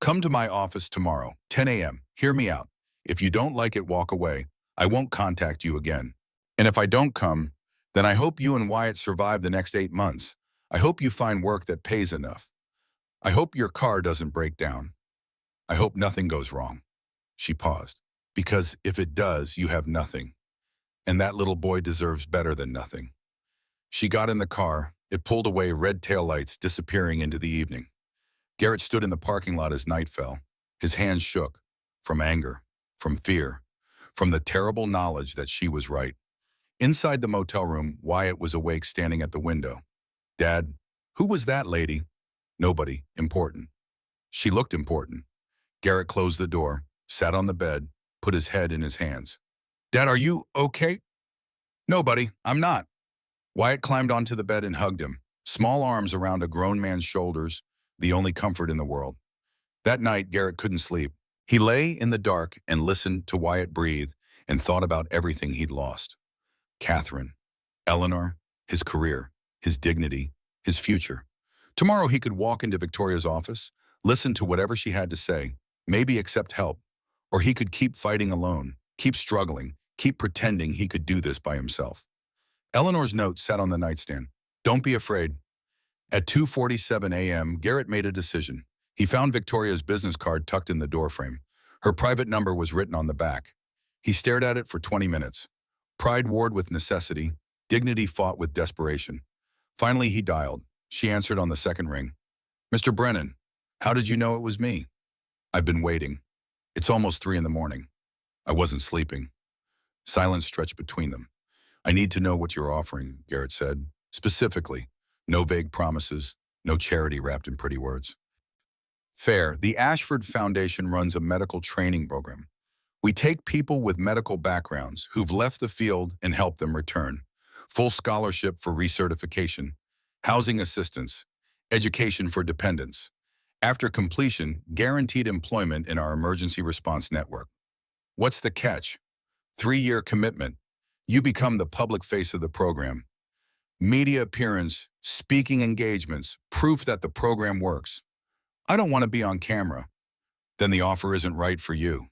Come to my office tomorrow, 10 a.m. Hear me out. If you don't like it, walk away. I won't contact you again. And if I don't come, then I hope you and Wyatt survive the next 8 months. I hope you find work that pays enough. I hope your car doesn't break down. I hope nothing goes wrong. She paused. Because if it does, you have nothing. And that little boy deserves better than nothing. She got in the car. It pulled away, red taillights disappearing into the evening. Garrett stood in the parking lot as night fell. His hands shook. From anger. From fear. From the terrible knowledge that she was right. Inside the motel room, Wyatt was awake standing at the window. Dad, who was that lady? Nobody. Important. She looked important. Garrett closed the door, sat on the bed, put his head in his hands. Dad, are you okay? Nobody. I'm not. Wyatt climbed onto the bed and hugged him, small arms around a grown man's shoulders, the only comfort in the world. That night, Garrett couldn't sleep. He lay in the dark and listened to Wyatt breathe and thought about everything he'd lost. Catherine, Eleanor, his career, his dignity, his future. Tomorrow he could walk into Victoria's office, listen to whatever she had to say, maybe accept help. Or he could keep fighting alone, keep struggling, keep pretending he could do this by himself. Eleanor's note sat on the nightstand. Don't be afraid. At 2:47 a.m., Garrett made a decision. He found Victoria's business card tucked in the doorframe. Her private number was written on the back. He stared at it for 20 minutes. Pride warred with necessity. Dignity fought with desperation. Finally, he dialed. She answered on the second ring. Mr. Brennan, how did you know it was me? I've been waiting. It's almost 3 in the morning. I wasn't sleeping. Silence stretched between them. I need to know what you're offering, Garrett said. Specifically, no vague promises, no charity wrapped in pretty words. Fair. The Ashford Foundation runs a medical training program. We take people with medical backgrounds who've left the field and help them return. Full scholarship for recertification, housing assistance, education for dependents. After completion, guaranteed employment in our emergency response network. What's the catch? 3-year commitment. You become the public face of the program. Media appearance, speaking engagements, proof that the program works. I don't want to be on camera. Then the offer isn't right for you.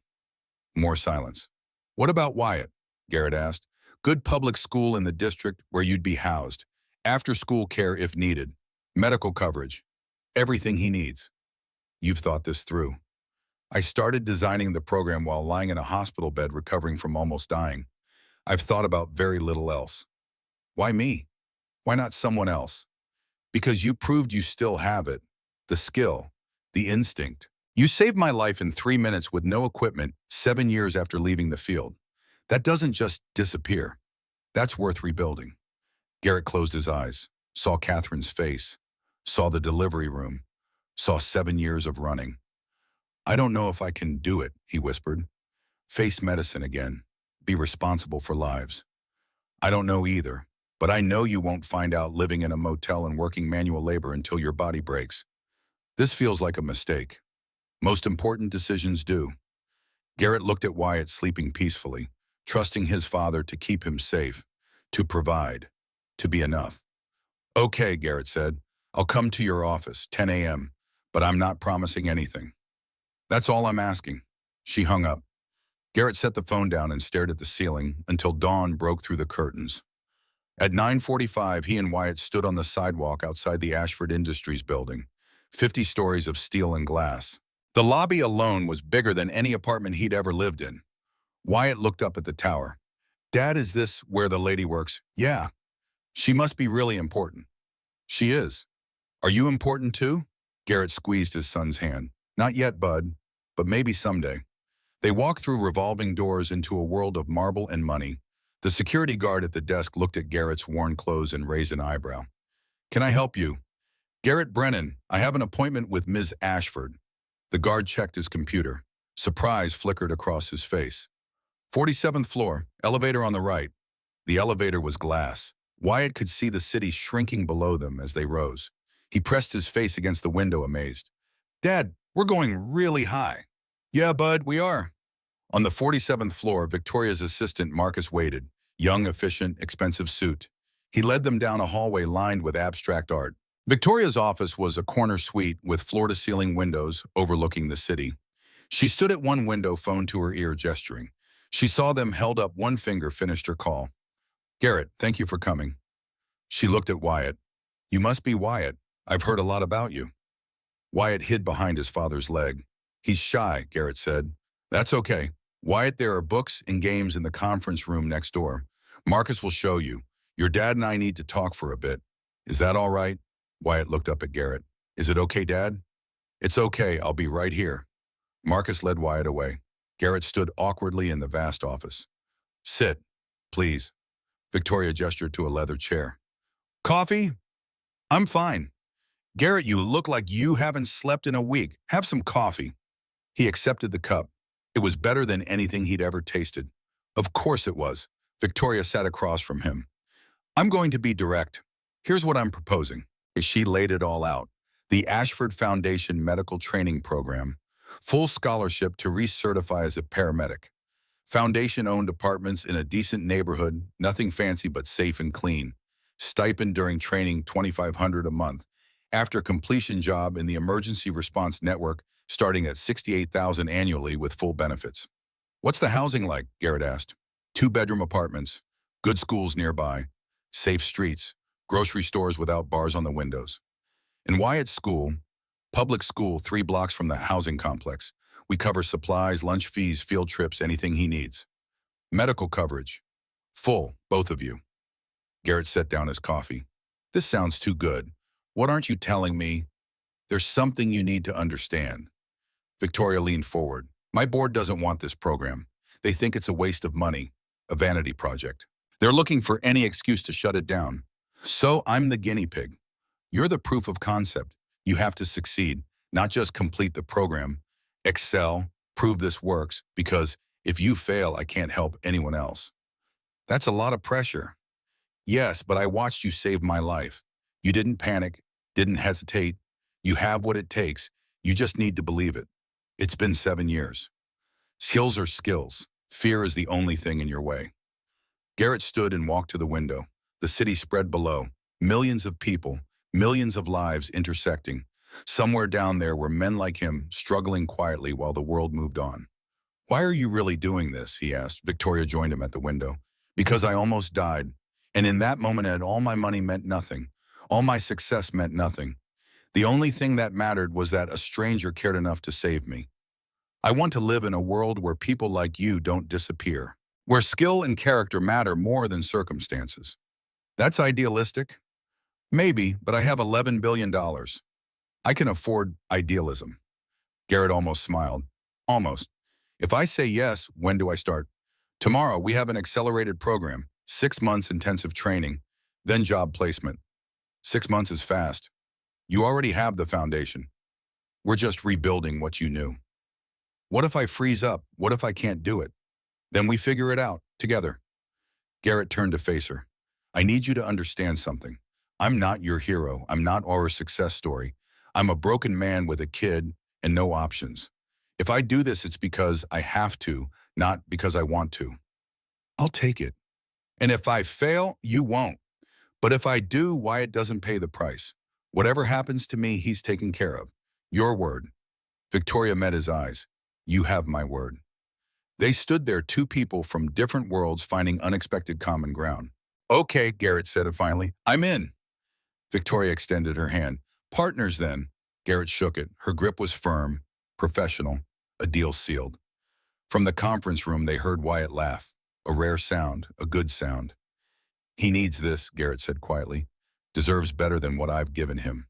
More silence. What about Wyatt? Garrett asked. Good public school in the district where you'd be housed. After-school care if needed. Medical coverage. Everything he needs. You've thought this through. I started designing the program while lying in a hospital bed recovering from almost dying. I've thought about very little else. Why me? Why not someone else? Because you proved you still have it. The skill. The instinct. You saved my life in 3 minutes with no equipment 7 years after leaving the field. That doesn't just disappear. That's worth rebuilding. Garrett closed his eyes, saw Catherine's face, saw the delivery room, saw 7 years of running. I don't know if I can do it, he whispered. Face medicine again. Be responsible for lives. I don't know either, but I know you won't find out living in a motel and working manual labor until your body breaks. This feels like a mistake. Most important decisions do. Garrett looked at Wyatt sleeping peacefully, trusting his father to keep him safe, to provide, to be enough. Okay, Garrett said. I'll come to your office, 10 a.m., but I'm not promising anything. That's all I'm asking. She hung up. Garrett set the phone down and stared at the ceiling until dawn broke through the curtains. At 9:45, he and Wyatt stood on the sidewalk outside the Ashford Industries building, 50 stories of steel and glass. The lobby alone was bigger than any apartment he'd ever lived in. Wyatt looked up at the tower. Dad, is this where the lady works? Yeah. She must be really important. She is. Are you important too? Garrett squeezed his son's hand. Not yet, bud, but maybe someday. They walked through revolving doors into a world of marble and money. The security guard at the desk looked at Garrett's worn clothes and raised an eyebrow. Can I help you? Garrett Brennan, I have an appointment with Ms. Ashford. The guard checked his computer. Surprise flickered across his face. 47th floor, elevator on the right. The elevator was glass. Wyatt could see the city shrinking below them as they rose. He pressed his face against the window, amazed. Dad, we're going really high. Yeah, bud, we are. On the 47th floor, Victoria's assistant Marcus waited, young, efficient, expensive suit. He led them down a hallway lined with abstract art. Victoria's office was a corner suite with floor-to-ceiling windows overlooking the city. She stood at one window, phone to her ear, gesturing. She saw them, held up one finger, finished her call. Garrett, thank you for coming. She looked at Wyatt. You must be Wyatt. I've heard a lot about you. Wyatt hid behind his father's leg. He's shy, Garrett said. That's okay. Wyatt, there are books and games in the conference room next door. Marcus will show you. Your dad and I need to talk for a bit. Is that all right? Wyatt looked up at Garrett. Is it okay, Dad? It's okay. I'll be right here. Marcus led Wyatt away. Garrett stood awkwardly in the vast office. Sit, please. Victoria gestured to a leather chair. Coffee? I'm fine. Garrett, you look like you haven't slept in a week. Have some coffee. He accepted the cup. It was better than anything he'd ever tasted. Of course it was. Victoria sat across from him. I'm going to be direct. Here's what I'm proposing. She laid it all out. The Ashford Foundation Medical Training Program. Full scholarship to recertify as a paramedic. Foundation-owned apartments in a decent neighborhood, nothing fancy but safe and clean. Stipend during training, $2,500 a month. After completion job in the Emergency Response Network, starting at $68,000 annually with full benefits. What's the housing like? Garrett asked. 2-bedroom apartments, good schools nearby, safe streets, grocery stores without bars on the windows. And Wyatt's school, public school 3 blocks from the housing complex. We cover supplies, lunch fees, field trips, anything he needs. Medical coverage. Full, both of you. Garrett set down his coffee. This sounds too good. What aren't you telling me? There's something you need to understand. Victoria leaned forward. My board doesn't want this program. They think it's a waste of money, a vanity project. They're looking for any excuse to shut it down. So I'm the guinea pig. You're the proof of concept. You have to succeed, not just complete the program. Excel, prove this works, because if you fail, I can't help anyone else. That's a lot of pressure. Yes, but I watched you save my life. You didn't panic, didn't hesitate. You have what it takes. You just need to believe it. It's been 7 years. Skills are skills. Fear is the only thing in your way. Garrett stood and walked to the window. The city spread below. Millions of people, millions of lives intersecting. Somewhere down there were men like him, struggling quietly while the world moved on. Why are you really doing this? He asked. Victoria joined him at the window. Because I almost died. And in that moment, all my money meant nothing. All my success meant nothing. The only thing that mattered was that a stranger cared enough to save me. I want to live in a world where people like you don't disappear, where skill and character matter more than circumstances. That's idealistic? Maybe, but I have $11 billion. I can afford idealism. Garrett almost smiled. Almost. If I say yes, when do I start? Tomorrow, we have an accelerated program, 6 months intensive training, then job placement. 6 months is fast. You already have the foundation. We're just rebuilding what you knew. What if I freeze up? What if I can't do it? Then we figure it out, together. Garrett turned to face her. I need you to understand something. I'm not your hero. I'm not our success story. I'm a broken man with a kid and no options. If I do this, it's because I have to, not because I want to. I'll take it. And if I fail, you won't. But if I do, Wyatt doesn't pay the price. Whatever happens to me, he's taken care of. Your word. Victoria met his eyes. You have my word. They stood there, 2 people from different worlds finding unexpected common ground. Okay, Garrett said finally. I'm in. Victoria extended her hand. Partners then. Garrett shook it. Her grip was firm, professional, a deal sealed. From the conference room, they heard Wyatt laugh. A rare sound, a good sound. He needs this, Garrett said quietly. Deserves better than what I've given him.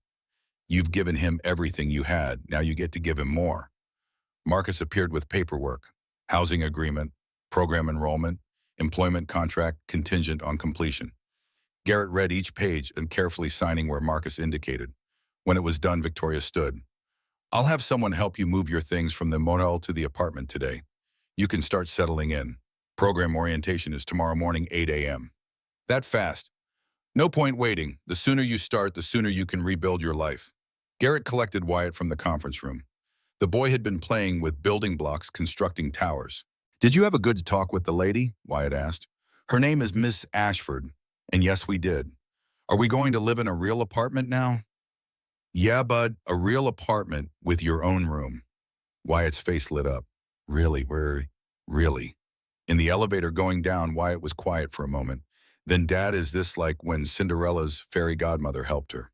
You've given him everything you had. Now you get to give him more. Marcus appeared with paperwork. Housing agreement, program enrollment, employment contract contingent on completion. Garrett read each page and carefully signing where Marcus indicated. When it was done, Victoria stood. I'll have someone help you move your things from the motel to the apartment today. You can start settling in. Program orientation is tomorrow morning, 8 a.m. That fast. No point waiting. The sooner you start, the sooner you can rebuild your life. Garrett collected Wyatt from the conference room. The boy had been playing with building blocks, constructing towers. Did you have a good talk with the lady? Wyatt asked. Her name is Miss Ashford. And yes, we did. Are we going to live in a real apartment now? Yeah, bud, a real apartment with your own room. Wyatt's face lit up. Really? Really? In the elevator going down, Wyatt was quiet for a moment. Then, Dad, is this like when Cinderella's fairy godmother helped her?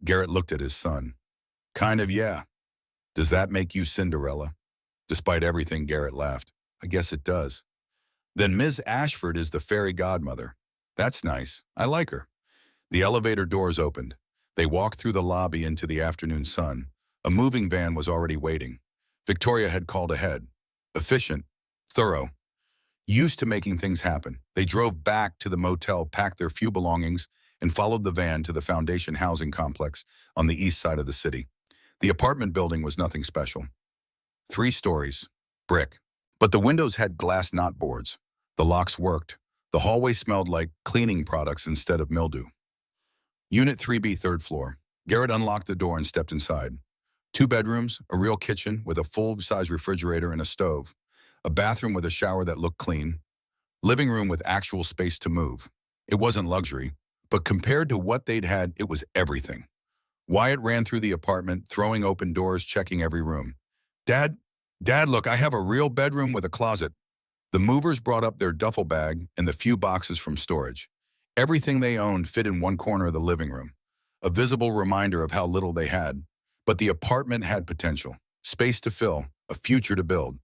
Garrett looked at his son. Kind of, yeah. Does that make you Cinderella? Despite everything, Garrett laughed. I guess it does. Then Ms. Ashford is the fairy godmother. That's nice. I like her. The elevator doors opened. They walked through the lobby into the afternoon sun. A moving van was already waiting. Victoria had called ahead. Efficient. Thorough. Used to making things happen, they drove back to the motel, packed their few belongings, and followed the van to the Foundation housing complex on the east side of the city. The apartment building was nothing special. 3 stories, brick. But the windows had glass knot boards. The locks worked. The hallway smelled like cleaning products instead of mildew. Unit 3B, 3rd floor. Garrett unlocked the door and stepped inside. 2 bedrooms, a real kitchen with a full-size refrigerator and a stove, a bathroom with a shower that looked clean, living room with actual space to move. It wasn't luxury, but compared to what they'd had, it was everything. Wyatt ran through the apartment, throwing open doors, checking every room. Dad, look, I have a real bedroom with a closet. The movers brought up their duffel bag and the few boxes from storage. Everything they owned fit in one corner of the living room, a visible reminder of how little they had. But the apartment had potential, space to fill, a future to build.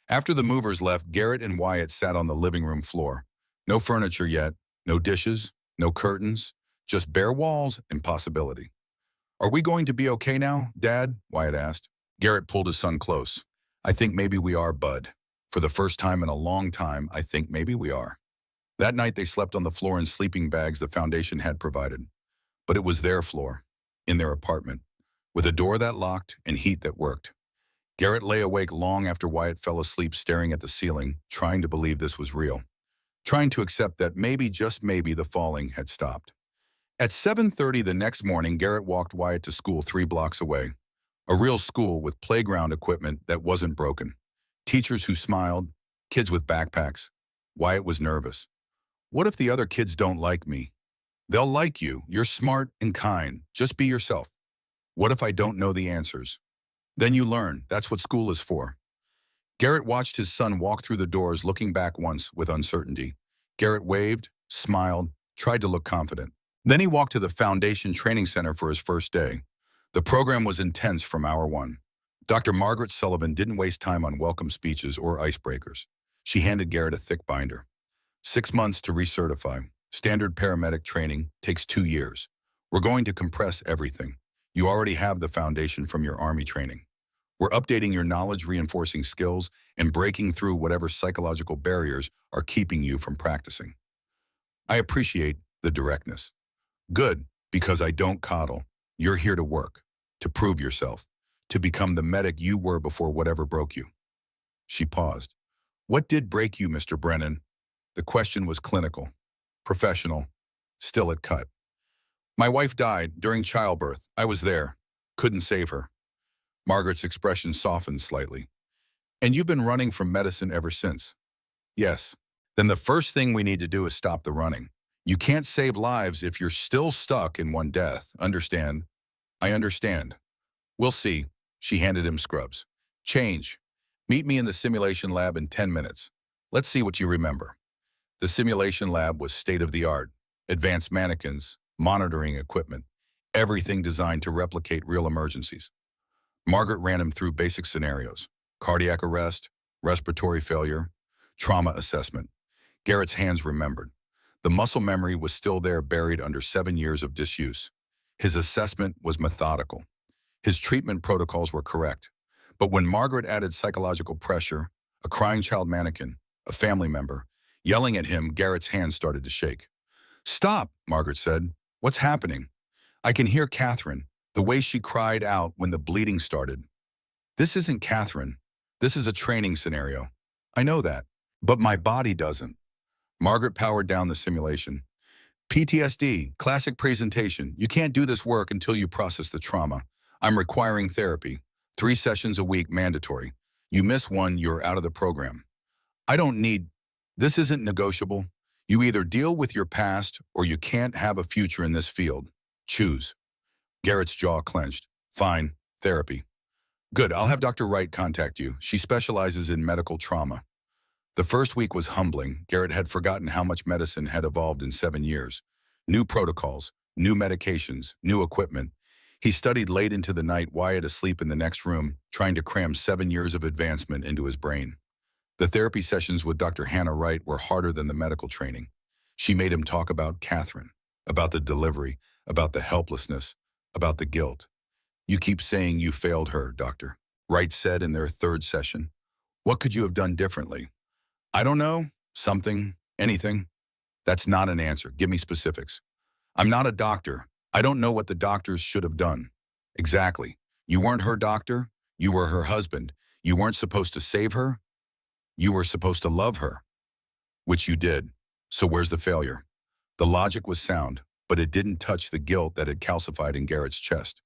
After the movers left, Garrett and Wyatt sat on the living room floor. No furniture yet, no dishes, no curtains, just bare walls and possibility. Are we going to be okay now, Dad? Wyatt asked. Garrett pulled his son close. I think maybe we are, Bud. For the first time in a long time, I think maybe we are. That night they slept on the floor in sleeping bags the Foundation had provided. But it was their floor, in their apartment, with a door that locked and heat that worked. Garrett lay awake long after Wyatt fell asleep, staring at the ceiling, trying to believe this was real, trying to accept that maybe, just maybe, the falling had stopped. At 7:30 the next morning, Garrett walked Wyatt to school 3 blocks away. A real school with playground equipment that wasn't broken. Teachers who smiled, kids with backpacks. Wyatt was nervous. What if the other kids don't like me? They'll like you. You're smart and kind. Just be yourself. What if I don't know the answers? Then you learn. That's what school is for. Garrett watched his son walk through the doors, looking back once with uncertainty. Garrett waved, smiled, tried to look confident. Then he walked to the Foundation Training Center for his first day. The program was intense from hour one. Dr. Margaret Sullivan didn't waste time on welcome speeches or icebreakers. She handed Garrett a thick binder. 6 months to recertify. Standard paramedic training takes 2 years. We're going to compress everything. You already have the foundation from your Army training. We're updating your knowledge, reinforcing skills, and breaking through whatever psychological barriers are keeping you from practicing. I appreciate the directness. Good, because I don't coddle. You're here to work, to prove yourself, to become the medic you were before whatever broke you. She paused. What did break you, Mr. Brennan? The question was clinical, professional, still it cut. My wife died during childbirth. I was there. Couldn't save her. Margaret's expression softened slightly. And you've been running from medicine ever since? Yes. Then the first thing we need to do is stop the running. You can't save lives if you're still stuck in one death. Understand? I understand. We'll see. She handed him scrubs. Change. Meet me in the simulation lab in 10 minutes. Let's see what you remember. The simulation lab was state-of-the-art. Advanced mannequins, monitoring equipment, everything designed to replicate real emergencies. Margaret ran him through basic scenarios: cardiac arrest, respiratory failure, trauma assessment. Garrett's hands remembered. The muscle memory was still there, buried under 7 years of disuse. His assessment was methodical. His treatment protocols were correct. But when Margaret added psychological pressure, a crying child mannequin, a family member, yelling at him, Garrett's hands started to shake. Stop, Margaret said. What's happening? I can hear Catherine, the way she cried out when the bleeding started. This isn't Catherine. This is a training scenario. I know that, but my body doesn't. Margaret powered down the simulation. PTSD, classic presentation. You can't do this work until you process the trauma. I'm requiring therapy. 3 sessions a week, mandatory. You miss one, you're out of the program. I don't need. This isn't negotiable. You either deal with your past or you can't have a future in this field. Choose. Garrett's jaw clenched. Fine, therapy. Good, I'll have Dr. Wright contact you. She specializes in medical trauma. The first week was humbling. Garrett had forgotten how much medicine had evolved in 7 years. New protocols, new medications, new equipment. He studied late into the night, Wyatt asleep in the next room, trying to cram 7 years of advancement into his brain. The therapy sessions with Dr. Hannah Wright were harder than the medical training. She made him talk about Catherine, about the delivery, about the helplessness, about the guilt. You keep saying you failed her, Doctor, Wright said in their 3rd session. What could you have done differently? I don't know. Something? Anything? That's not an answer. Give me specifics. I'm not a doctor. I don't know what the doctors should have done. Exactly. You weren't her doctor. You were her husband. You weren't supposed to save her. You were supposed to love her, which you did. So where's the failure? The logic was sound, but it didn't touch the guilt that had calcified in Garrett's chest.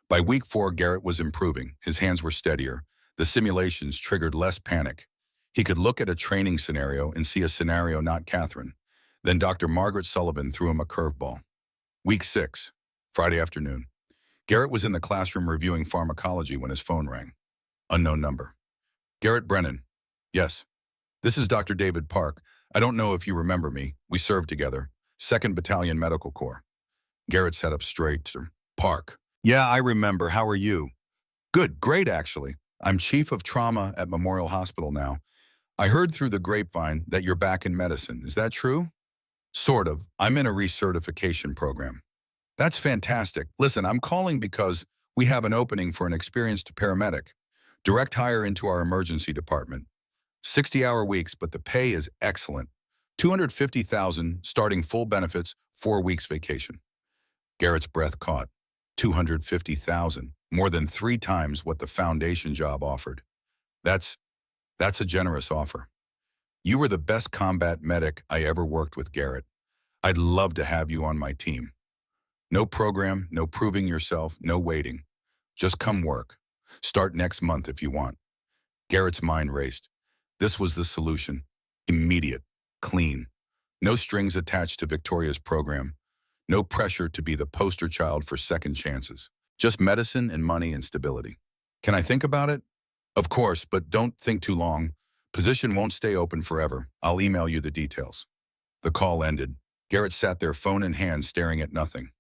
By week 4, Garrett was improving. His hands were steadier. The simulations triggered less panic. He could look at a training scenario and see a scenario not Catherine. Then Dr. Margaret Sullivan threw him a curveball. Week 6, Friday afternoon. Garrett was in the classroom reviewing pharmacology when his phone rang. Unknown number. Garrett Brennan. Yes. This is Dr. David Park. I don't know if you remember me. We served together. 2nd Battalion Medical Corps. Garrett sat up straight. Park. Yeah, I remember. How are you? Good. Great, actually. I'm chief of trauma at Memorial Hospital now. I heard through the grapevine that you're back in medicine. Is that true? Sort of. I'm in a recertification program. That's fantastic. Listen, I'm calling because we have an opening for an experienced paramedic. Direct hire into our emergency department. 60-hour weeks, but the pay is excellent. $250,000, starting full benefits, 4 weeks vacation. Garrett's breath caught. $250,000, more than 3 times what the foundation job offered. That's a generous offer. You were the best combat medic I ever worked with, Garrett. I'd love to have you on my team. No program, no proving yourself, no waiting. Just come work. Start next month if you want. Garrett's mind raced. This was the solution. Immediate, clean. No strings attached to Victoria's program. No pressure to be the poster child for second chances. Just medicine and money and stability. Can I think about it? Of course, but don't think too long. Position won't stay open forever. I'll email you the details. The call ended. Garrett sat there, phone in hand, staring at nothing.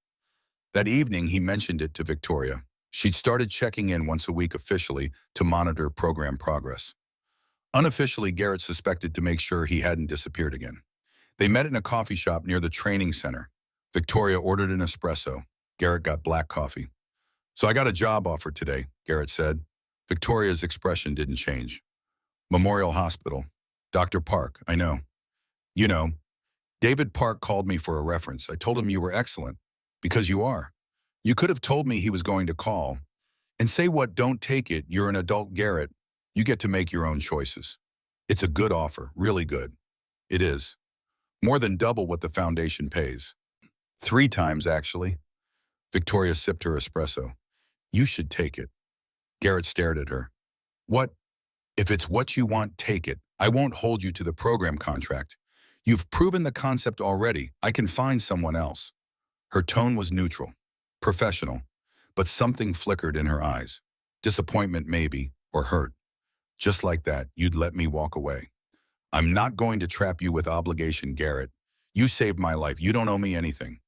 That evening, he mentioned it to Victoria. She'd started checking in once a week officially to monitor program progress. Unofficially, Garrett suspected to make sure he hadn't disappeared again. They met in a coffee shop near the training center. Victoria ordered an espresso. Garrett got black coffee. So I got a job offer today, Garrett said. Victoria's expression didn't change. Memorial Hospital. Dr. Park, I know. You know, David Park called me for a reference. I told him you were excellent. Because you are. You could have told me he was going to call. And say what, don't take it. You're an adult, Garrett. You get to make your own choices. It's a good offer, really good. It is. More than double what the foundation pays. 3 times, actually. Victoria sipped her espresso. You should take it. Garrett stared at her. What? If it's what you want, take it. I won't hold you to the program contract. You've proven the concept already. I can find someone else. Her tone was neutral, professional, but something flickered in her eyes. Disappointment maybe, or hurt. Just like that, you'd let me walk away. I'm not going to trap you with obligation, Garrett. You saved my life. You don't owe me anything.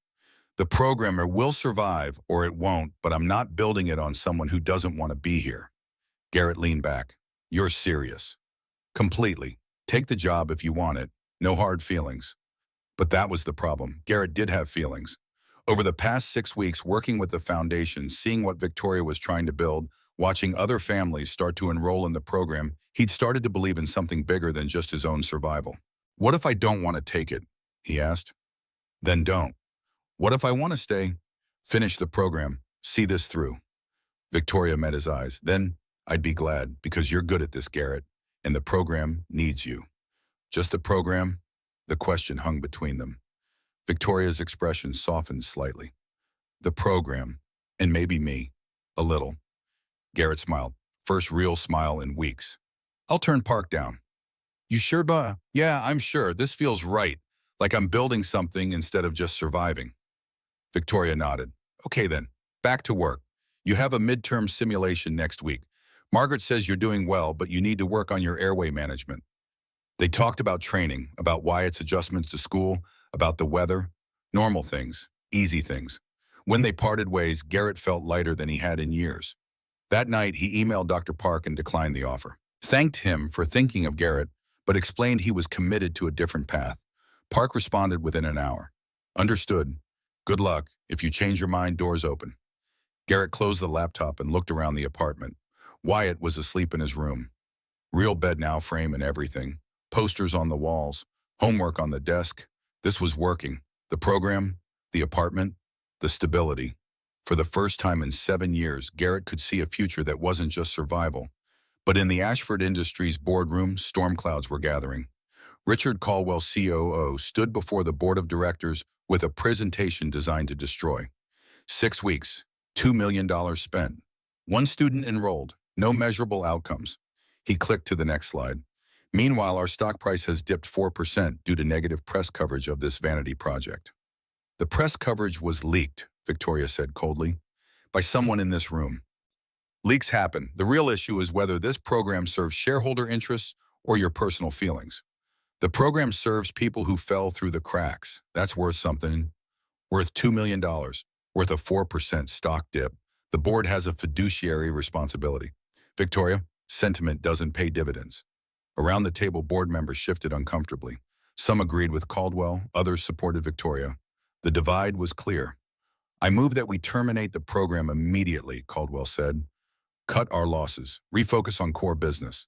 The programmer will survive, or it won't, but I'm not building it on someone who doesn't want to be here. Garrett leaned back. You're serious. Completely. Take the job if you want it. No hard feelings. But that was the problem. Garrett did have feelings. Over the past 6 weeks working with the foundation, seeing what Victoria was trying to build, watching other families start to enroll in the program, he'd started to believe in something bigger than just his own survival. What if I don't want to take it? He asked. Then don't. What if I want to stay? Finish the program. See this through. Victoria met his eyes. Then I'd be glad, because you're good at this, Garrett, and the program needs you. Just the program? The question hung between them. Victoria's expression softened slightly. The program, and maybe me, a little. Garrett smiled. First real smile in weeks. I'll turn Park down. You sure, Yeah, I'm sure. This feels right. Like I'm building something instead of just surviving. Victoria nodded. Okay then, back to work. You have a midterm simulation next week. Margaret says you're doing well, but you need to work on your airway management. They talked about training, about Wyatt's adjustments to school, about the weather, normal things, easy things. When they parted ways, Garrett felt lighter than he had in years. That night, he emailed Dr. Park and declined the offer. Thanked him for thinking of Garrett, but explained he was committed to a different path. Park responded within an hour. Understood. Good luck. If you change your mind, doors open. Garrett closed the laptop and looked around the apartment. Wyatt was asleep in his room. Real bed now, frame and everything. Posters on the walls, homework on the desk. This was working. The program, the apartment, the stability. For the first time in 7 years, Garrett could see a future that wasn't just survival. But in the Ashford Industries boardroom, storm clouds were gathering. Richard Caldwell, COO, stood before the board of directors with a presentation designed to destroy. 6 weeks, $2 million spent. One student enrolled, no measurable outcomes. He clicked to the next slide. Meanwhile, our stock price has dipped 4% due to negative press coverage of this vanity project. The press coverage was leaked, Victoria said coldly, by someone in this room. Leaks happen. The real issue is whether this program serves shareholder interests or your personal feelings. The program serves people who fell through the cracks. That's worth something. Worth $2 million. Worth a 4% stock dip. The board has a fiduciary responsibility. Victoria, sentiment doesn't pay dividends. Around the table, board members shifted uncomfortably. Some agreed with Caldwell, others supported Victoria. The divide was clear. I move that we terminate the program immediately, Caldwell said. Cut our losses. Refocus on core business.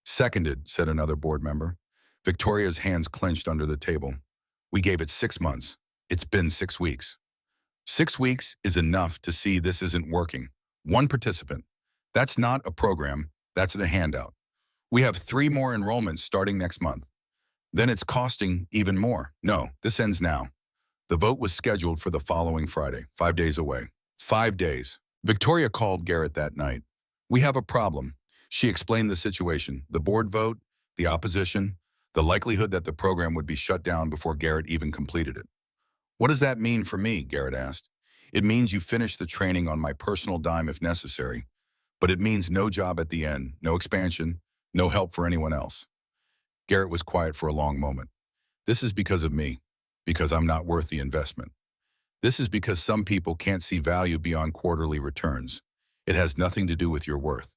Seconded, said another board member. Victoria's hands clenched under the table. We gave it 6 months. It's been 6 weeks. 6 weeks is enough to see this isn't working. One participant. That's not a program. That's a handout. We have 3 more enrollments starting next month. Then it's costing even more. No, this ends now. The vote was scheduled for the following Friday, 5 days away. 5 days. Victoria called Garrett that night. We have a problem. She explained the situation, the board vote, the opposition, the likelihood that the program would be shut down before Garrett even completed it. What does that mean for me? Garrett asked. It means you finish the training on my personal dime if necessary, but it means no job at the end, no expansion, no help for anyone else. Garrett was quiet for a long moment. This is because of me, because I'm not worth the investment. This is because some people can't see value beyond quarterly returns. It has nothing to do with your worth.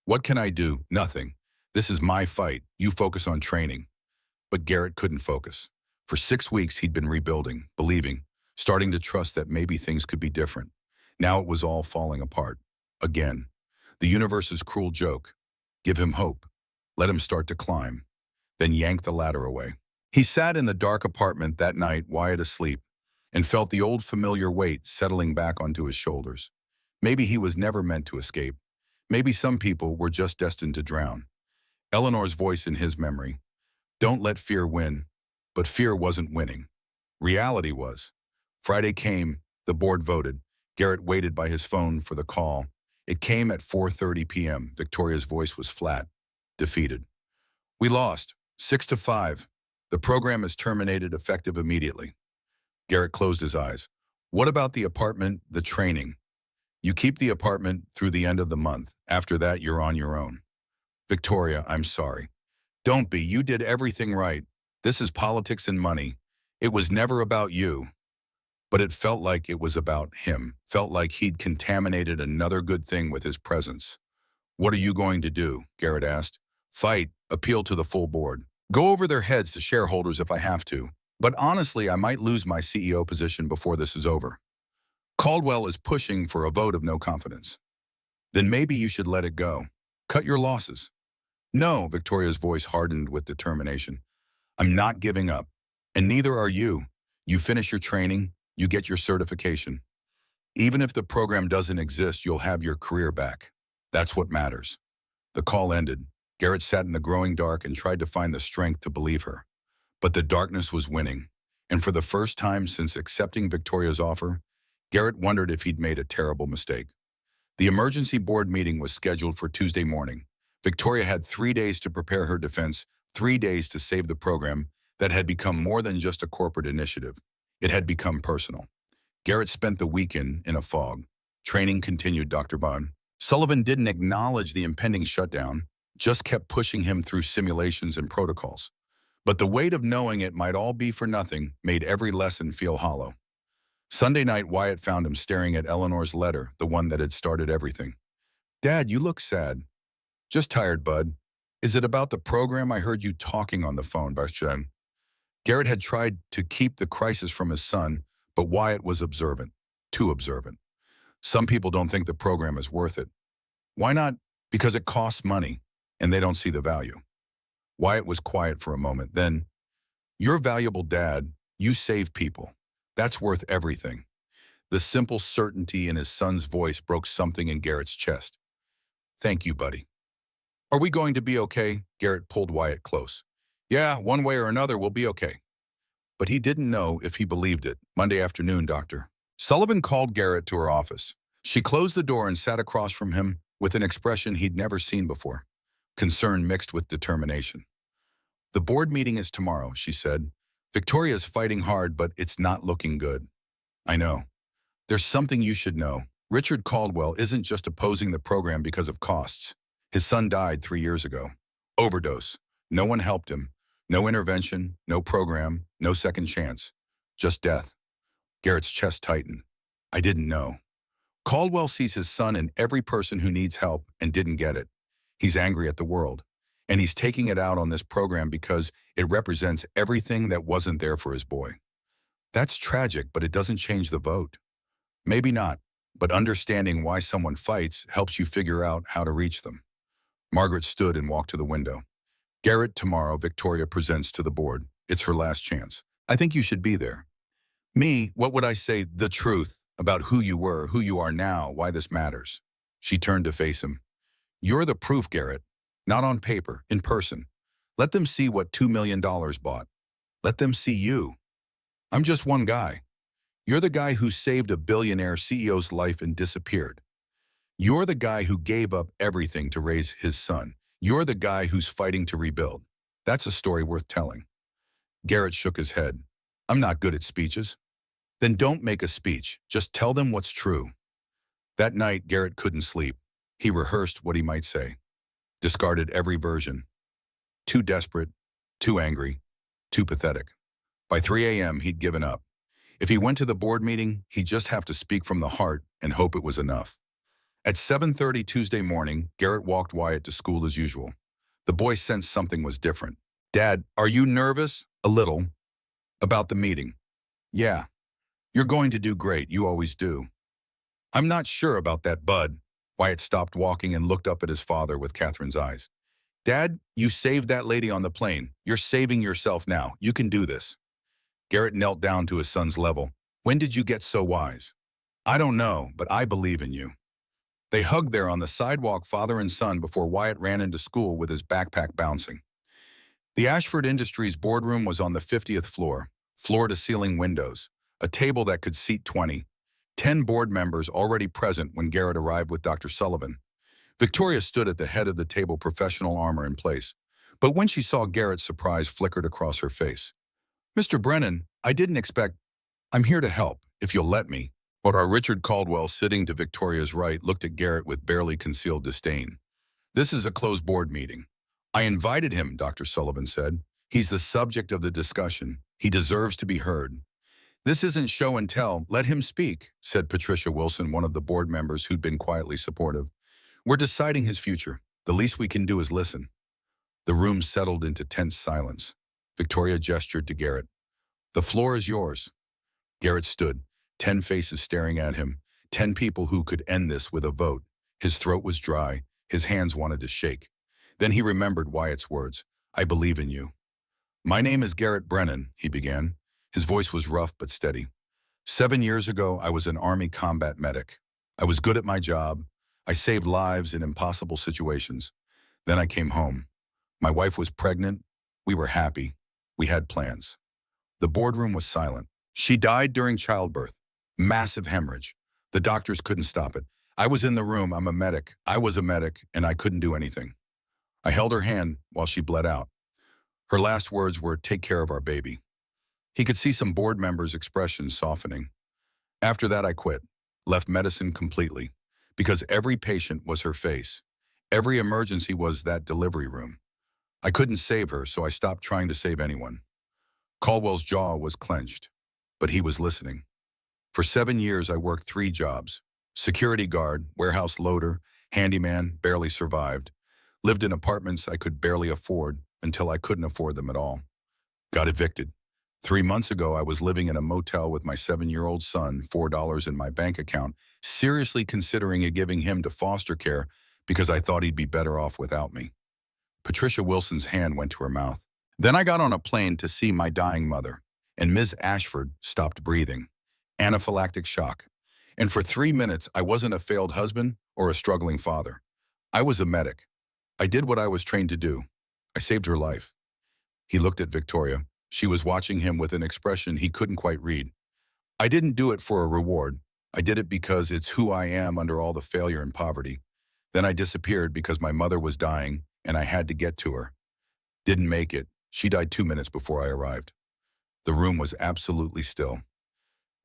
What can I do? Nothing. This is my fight. You focus on training. But Garrett couldn't focus. For 6 weeks, he'd been rebuilding, believing, starting to trust that maybe things could be different. Now it was all falling apart. Again. The universe's cruel joke. Give him hope. Let him start to climb. Then yank the ladder away. He sat in the dark apartment that night, wide asleep, and felt the old familiar weight settling back onto his shoulders. Maybe he was never meant to escape. Maybe some people were just destined to drown. Eleanor's voice in his memory. Don't let fear win. But fear wasn't winning. Reality was. Friday came, the board voted. Garrett waited by his phone for the call. It came at 4:30 p.m. Victoria's voice was flat, defeated. We lost, 6-5. The program is terminated effective immediately. Garrett closed his eyes. What about the apartment, the training? You keep the apartment through the end of the month. After that, you're on your own. Victoria, I'm sorry. Don't be. You did everything right. This is politics and money. It was never about you. But it felt like it was about him. Felt like he'd contaminated another good thing with his presence. What are you going to do? Garrett asked. Fight. Appeal to the full board. Go over their heads to shareholders if I have to. But honestly, I might lose my CEO position before this is over. Caldwell is pushing for a vote of no confidence. Then maybe you should let it go. Cut your losses. No, Victoria's voice hardened with determination. I'm not giving up. And neither are you. You finish your training, you get your certification. Even if the program doesn't exist, you'll have your career back. That's what matters. The call ended. Garrett sat in the growing dark and tried to find the strength to believe her. But the darkness was winning. And for the first time since accepting Victoria's offer, Garrett wondered if he'd made a terrible mistake. The emergency board meeting was scheduled for Tuesday morning. Victoria had 3 days to prepare her defense, 3 days to save the program that had become more than just a corporate initiative. It had become personal. Garrett spent the weekend in a fog. Training continued, Dr. Bond. Sullivan didn't acknowledge the impending shutdown, just kept pushing him through simulations and protocols. But the weight of knowing it might all be for nothing made every lesson feel hollow. Sunday night, Wyatt found him staring at Eleanor's letter, the one that had started everything. Dad, you look sad. Just tired, bud. Is it about the program? I heard you talking on the phone, Bastian. Garrett had tried to keep the crisis from his son, but Wyatt was observant, too observant. Some people don't think the program is worth it. Why not? Because it costs money, and they don't see the value. Wyatt was quiet for a moment. Then, "You're valuable, Dad. You save people. That's worth everything." The simple certainty in his son's voice broke something in Garrett's chest. "Thank you, buddy." "Are we going to be okay?" Garrett pulled Wyatt close. "Yeah, one way or another, we'll be okay." But he didn't know if he believed it. Monday afternoon, Dr. Sullivan called Garrett to her office. She closed the door and sat across from him with an expression he'd never seen before, concern mixed with determination. "The board meeting is tomorrow," she said. "Victoria's fighting hard, but it's not looking good." "I know. There's something you should know. Richard Caldwell isn't just opposing the program because of costs. His son died 3 years ago. Overdose. No one helped him. No intervention, no program, no second chance. Just death." Garrett's chest tightened. "I didn't know." "Caldwell sees his son in every person who needs help and didn't get it. He's angry at the world. And he's taking it out on this program because it represents everything that wasn't there for his boy." "That's tragic, but it doesn't change the vote." "Maybe not, but understanding why someone fights helps you figure out how to reach them." Margaret stood and walked to the window. "Garrett, tomorrow Victoria presents to the board. It's her last chance. I think you should be there." "Me, what would I say? The truth about who you were, who you are now, why this matters." She turned to face him. "You're the proof, Garrett. Not on paper, in person. Let them see what $2 million bought. Let them see you. I'm just one guy. You're the guy who saved a billionaire CEO's life and disappeared. You're the guy who gave up everything to raise his son. You're the guy who's fighting to rebuild. That's a story worth telling." Garrett shook his head. "I'm not good at speeches." "Then don't make a speech. Just tell them what's true." That night, Garrett couldn't sleep. He rehearsed what he might say. Discarded every version. Too desperate, too angry, too pathetic. By 3 a.m., he'd given up. If he went to the board meeting, he'd just have to speak from the heart and hope it was enough. At 7:30 Tuesday morning, Garrett walked Wyatt to school as usual. The boy sensed something was different. "Dad, are you nervous?" "A little." "About the meeting?" "Yeah. You're going to do great. You always do." "I'm not sure about that, bud." Wyatt stopped walking and looked up at his father with Catherine's eyes. "Dad, you saved that lady on the plane. You're saving yourself now. You can do this." Garrett knelt down to his son's level. "When did you get so wise?" "I don't know, but I believe in you." They hugged there on the sidewalk, father and son, before Wyatt ran into school with his backpack bouncing. The Ashford Industries boardroom was on the 50th floor, floor-to-ceiling windows, a table that could seat 20, 10 board members already present when Garrett arrived with Dr. Sullivan. Victoria stood at the head of the table, professional armor in place. But when she saw Garrett, surprise flickered across her face. "Mr. Brennan, I didn't expect. I'm here to help, if you'll let me." But our Richard Caldwell, sitting to Victoria's right, looked at Garrett with barely concealed disdain. "This is a closed board meeting." "I invited him," Dr. Sullivan said. "He's the subject of the discussion. He deserves to be heard." "This isn't show and tell. Let him speak," said Patricia Wilson, one of the board members who'd been quietly supportive. "We're deciding his future. The least we can do is listen." The room settled into tense silence. Victoria gestured to Garrett. "The floor is yours." Garrett stood, 10 faces staring at him, 10 people who could end this with a vote. His throat was dry. His hands wanted to shake. Then he remembered Wyatt's words. "I believe in you." "My name is Garrett Brennan," he began. His voice was rough but steady. 7 years ago, I was an Army combat medic. I was good at my job. I saved lives in impossible situations. Then I came home. My wife was pregnant. We were happy. We had plans. The boardroom was silent. She died during childbirth. Massive hemorrhage. The doctors couldn't stop it. I was in the room. I'm a medic. I was a medic, and I couldn't do anything. I held her hand while she bled out. Her last words were, "Take care of our baby." He could see some board members' expressions softening. After that, I quit. Left medicine completely. Because every patient was her face. Every emergency was that delivery room. I couldn't save her, so I stopped trying to save anyone. Caldwell's jaw was clenched, but he was listening. For 7 years, I worked 3 jobs. Security guard, warehouse loader, handyman, barely survived. Lived in apartments I could barely afford until I couldn't afford them at all. Got evicted. 3 months ago, I was living in a motel with my 7-year-old son, $4 in my bank account, seriously considering giving him to foster care because I thought he'd be better off without me. Patricia Wilson's hand went to her mouth. Then I got on a plane to see my dying mother, and Ms. Ashford stopped breathing. Anaphylactic shock. And for 3 minutes, I wasn't a failed husband or a struggling father. I was a medic. I did what I was trained to do. I saved her life. He looked at Victoria. She was watching him with an expression he couldn't quite read. I didn't do it for a reward. I did it because it's who I am under all the failure and poverty. Then I disappeared because my mother was dying and I had to get to her. Didn't make it. She died 2 minutes before I arrived. The room was absolutely still.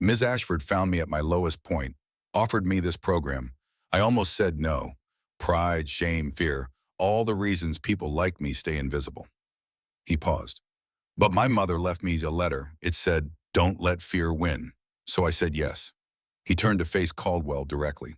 Ms. Ashford found me at my lowest point, offered me this program. I almost said no. Pride, shame, fear, all the reasons people like me stay invisible. He paused. But my mother left me a letter. It said, "Don't let fear win." So I said yes. He turned to face Caldwell directly.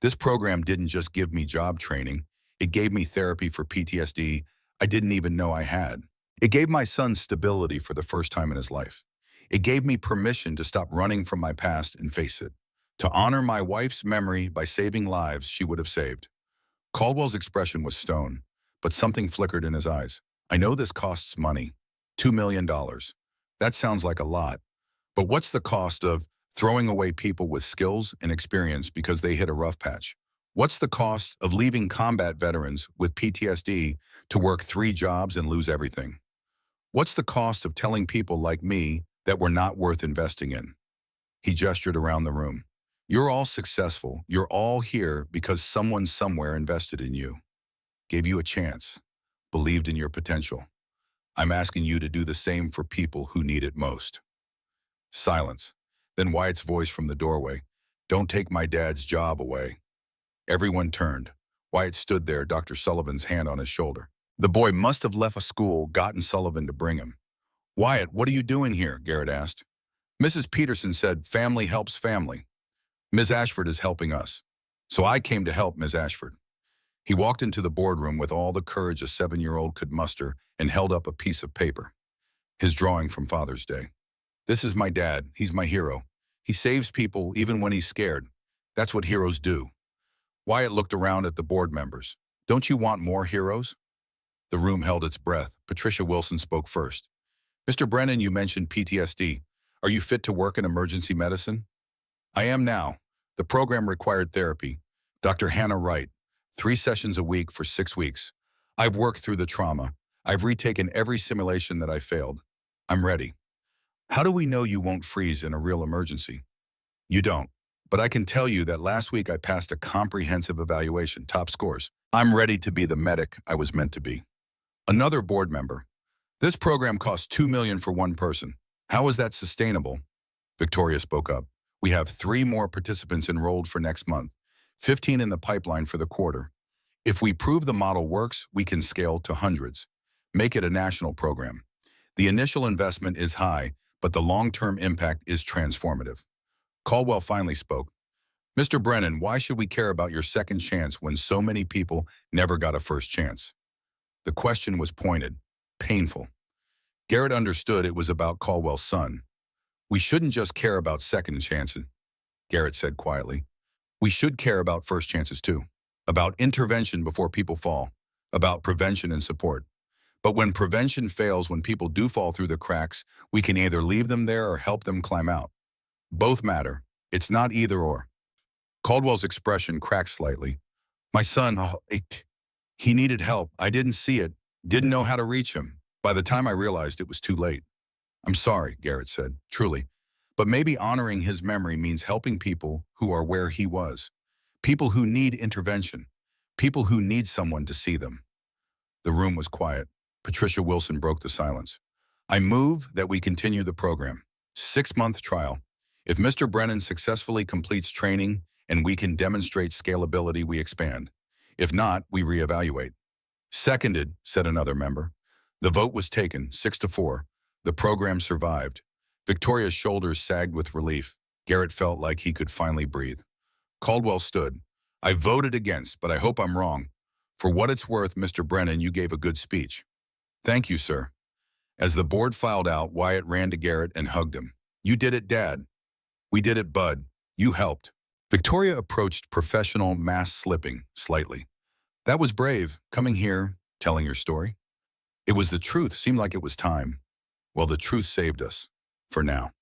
This program didn't just give me job training. It gave me therapy for PTSD I didn't even know I had. It gave my son stability for the first time in his life. It gave me permission to stop running from my past and face it, to honor my wife's memory by saving lives she would have saved. Caldwell's expression was stone, but something flickered in his eyes. I know this costs money, $2 million. That sounds like a lot, but what's the cost of throwing away people with skills and experience because they hit a rough patch? What's the cost of leaving combat veterans with PTSD to work 3 jobs and lose everything? What's the cost of telling people like me that we're not worth investing in? He gestured around the room. You're all successful. You're all here because someone somewhere invested in you, gave you a chance, believed in your potential. I'm asking you to do the same for people who need it most. Silence. Then Wyatt's voice from the doorway. Don't take my dad's job away. Everyone turned. Wyatt stood there, Dr. Sullivan's hand on his shoulder. The boy must have left a school, gotten Sullivan to bring him. Wyatt, what are you doing here? Garrett asked. Mrs. Peterson said, family helps family. Ms. Ashford is helping us. So I came to help Ms. Ashford. He walked into the boardroom with all the courage a 7-year-old could muster and held up a piece of paper. His drawing from Father's Day. This is my dad. He's my hero. He saves people even when he's scared. That's what heroes do. Wyatt looked around at the board members. Don't you want more heroes? The room held its breath. Patricia Wilson spoke first. Mr. Brennan, you mentioned PTSD. Are you fit to work in emergency medicine? I am now. The program required therapy. Dr. Hannah Wright, 3 sessions a week for 6 weeks. I've worked through the trauma. I've retaken every simulation that I failed. I'm ready. How do we know you won't freeze in a real emergency? You don't. But I can tell you that last week I passed a comprehensive evaluation, top scores. I'm ready to be the medic I was meant to be. Another board member. This program costs $2 million for one person. How is that sustainable? Victoria spoke up. We have 3 more participants enrolled for next month, 15 in the pipeline for the quarter. If we prove the model works, we can scale to hundreds. Make it a national program. The initial investment is high, but the long-term impact is transformative. Caldwell finally spoke. Mr. Brennan, why should we care about your second chance when so many people never got a first chance? The question was pointed, painful. Garrett understood it was about Caldwell's son. We shouldn't just care about second chances, Garrett said quietly. We should care about first chances too, about intervention before people fall, about prevention and support. But when prevention fails, when people do fall through the cracks, we can either leave them there or help them climb out. Both matter. It's not either or. Caldwell's expression cracked slightly. My son, he needed help. I didn't see it, didn't know how to reach him. By the time I realized it was too late. I'm sorry, Garrett said, truly. But maybe honoring his memory means helping people who are where he was. People who need intervention. People who need someone to see them. The room was quiet. Patricia Wilson broke the silence. I move that we continue the program. 6-month trial. If Mr. Brennan successfully completes training and we can demonstrate scalability, we expand. If not, we reevaluate. Seconded, said another member. The vote was taken, 6-4. The program survived. Victoria's shoulders sagged with relief. Garrett felt like he could finally breathe. Caldwell stood. I voted against, but I hope I'm wrong. For what it's worth, Mr. Brennan, you gave a good speech. Thank you, sir. As the board filed out, Wyatt ran to Garrett and hugged him. You did it, Dad. We did it, Bud. You helped. Victoria approached professional mass slipping slightly. That was brave, coming here, Telling your story? It was the truth. Seemed like it was time. Well, the truth saved us. For now.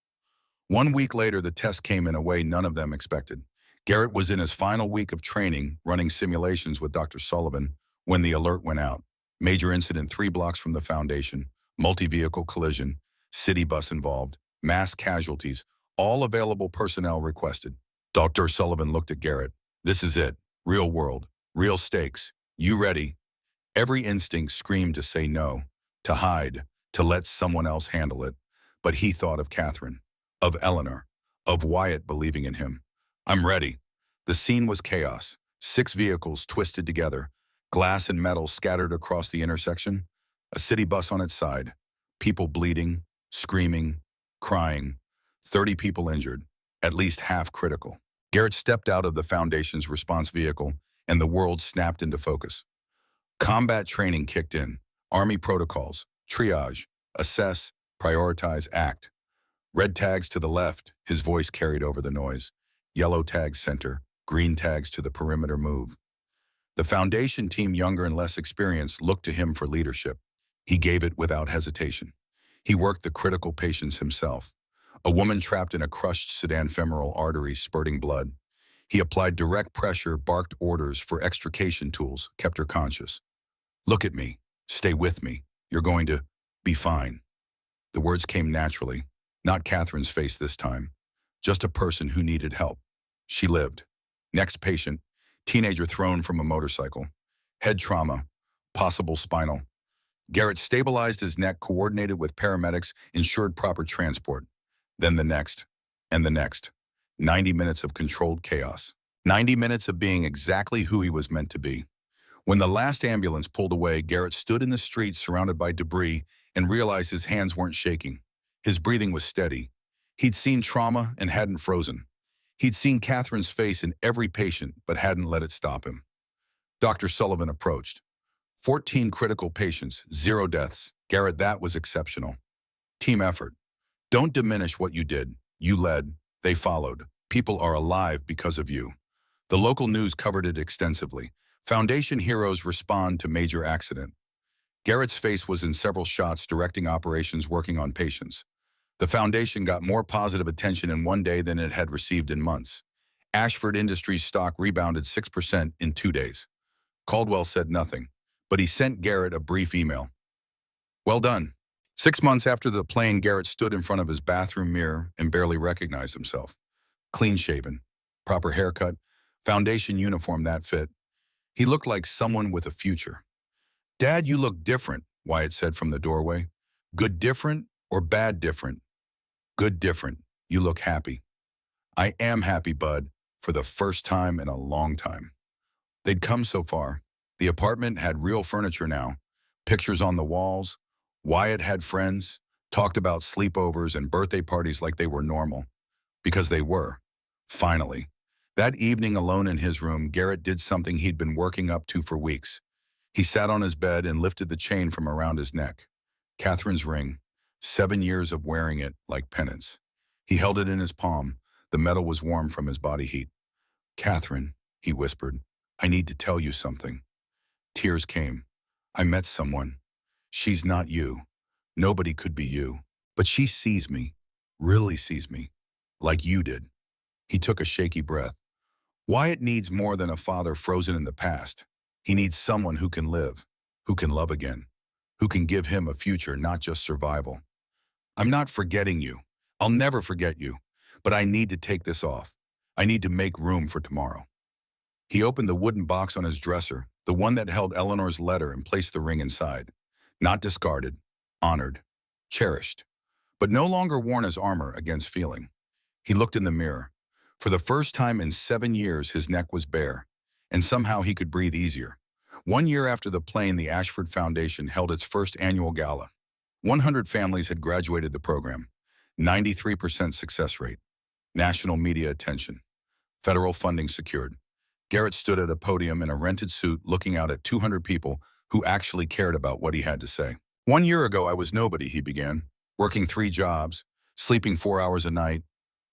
1 week later, the test came in a way none of them expected. Garrett was in his final week of training, running simulations with Dr. Sullivan, when the alert went out. Major incident 3 blocks from the foundation, multi-vehicle collision, city bus involved, mass casualties, all available personnel requested. Dr. Sullivan looked at Garrett. This is it. Real world. Real stakes. You ready? Every instinct screamed to say no, to hide, to let someone else handle it. But he thought of Catherine, of Eleanor, of Wyatt believing in him. I'm ready. The scene was chaos. 6 vehicles twisted together, glass and metal scattered across the intersection, a city bus on its side, people bleeding, screaming, crying, 30 people injured, at least half critical. Garrett stepped out of the Foundation's response vehicle, and the world snapped into focus. Combat training kicked in. Army protocols, triage, assess, prioritize, act. Red tags to the left, his voice carried over the noise. Yellow tags center, green tags to the perimeter move. The Foundation team, younger and less experienced, looked to him for leadership. He gave it without hesitation. He worked the critical patients himself. A woman trapped in a crushed sedan femoral artery spurting blood. He applied direct pressure, barked orders for extrication tools, kept her conscious. Look at me. Stay with me. You're going to be fine. The words came naturally, not Catherine's face this time. Just a person who needed help. She lived. Next patient, teenager thrown from a motorcycle. Head trauma, possible spinal. Garrett stabilized his neck, coordinated with paramedics, ensured proper transport. Then the next, and the next. 90 minutes of controlled chaos. 90 minutes of being exactly who he was meant to be. When the last ambulance pulled away, Garrett stood in the street surrounded by debris and realized his hands weren't shaking. His breathing was steady. He'd seen trauma and hadn't frozen. He'd seen Catherine's face in every patient but hadn't let it stop him. Dr. Sullivan approached. 14 critical patients, 0 deaths. Garrett, that was exceptional. Team effort. Don't diminish what you did. You led. They followed. People are alive because of you. The local news covered it extensively. Foundation heroes respond to major accident. Garrett's face was in several shots directing operations working on patients. The Foundation got more positive attention in one day than it had received in months. Ashford Industries stock rebounded 6% in 2 days. Caldwell said nothing, but he sent Garrett a brief email. Well done. 6 months after the plane, Garrett stood in front of his bathroom mirror and barely recognized himself. Clean-shaven, proper haircut, Foundation uniform that fit. He looked like someone with a future. Dad, you look different, Wyatt said from the doorway. Good different or bad different? Good different. You look happy. I am happy, Bud, for the first time in a long time. They'd come so far. The apartment had real furniture now, pictures on the walls. Wyatt had friends, talked about sleepovers and birthday parties like they were normal. Because they were. Finally. That evening alone in his room, Garrett did something he'd been working up to for weeks. He sat on his bed and lifted the chain from around his neck. Catherine's ring, 7 years of wearing it like penance. He held it in his palm. The metal was warm from his body heat. Catherine, he whispered, I need to tell you something. Tears came. I met someone. She's not you. Nobody could be you. But she sees me, really sees me, like you did. He took a shaky breath. Wyatt needs more than a father frozen in the past. He needs someone who can live, who can love again, who can give him a future, not just survival. I'm not forgetting you. I'll never forget you. But I need to take this off. I need to make room for tomorrow. He opened the wooden box on his dresser, the one that held Eleanor's letter, and placed the ring inside. Not discarded, honored, cherished, but no longer worn as armor against feeling. He looked in the mirror. For the first time in 7 years, his neck was bare, and somehow he could breathe easier. 1 year after the plane, the Ashford Foundation held its first annual gala. 100 families had graduated the program. 93% success rate. National media attention. Federal funding secured. Garrett stood at a podium in a rented suit looking out at 200 people who actually cared about what he had to say. 1 year ago, I was nobody, he began, working 3 jobs, sleeping 4 hours a night,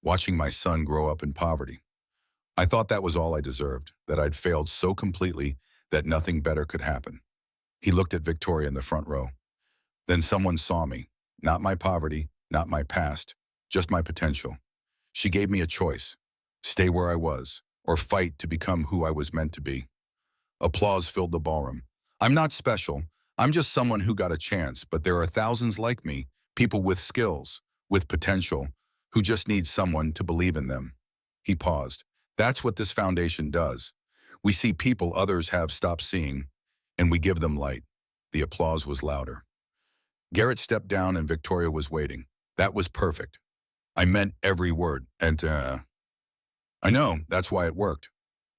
watching my son grow up in poverty. I thought that was all I deserved, that I'd failed so completely that nothing better could happen. He looked at Victoria in the front row. Then someone saw me. Not my poverty, not my past, just my potential. She gave me a choice. Stay where I was, or fight to become who I was meant to be. Applause filled the ballroom. I'm not special. I'm just someone who got a chance, but there are thousands like me, people with skills, with potential, who just need someone to believe in them. He paused. That's what this foundation does. We see people others have stopped seeing, and we give them light. The applause was louder. Garrett stepped down and Victoria was waiting. That was perfect. I meant every word, and I know, that's why it worked.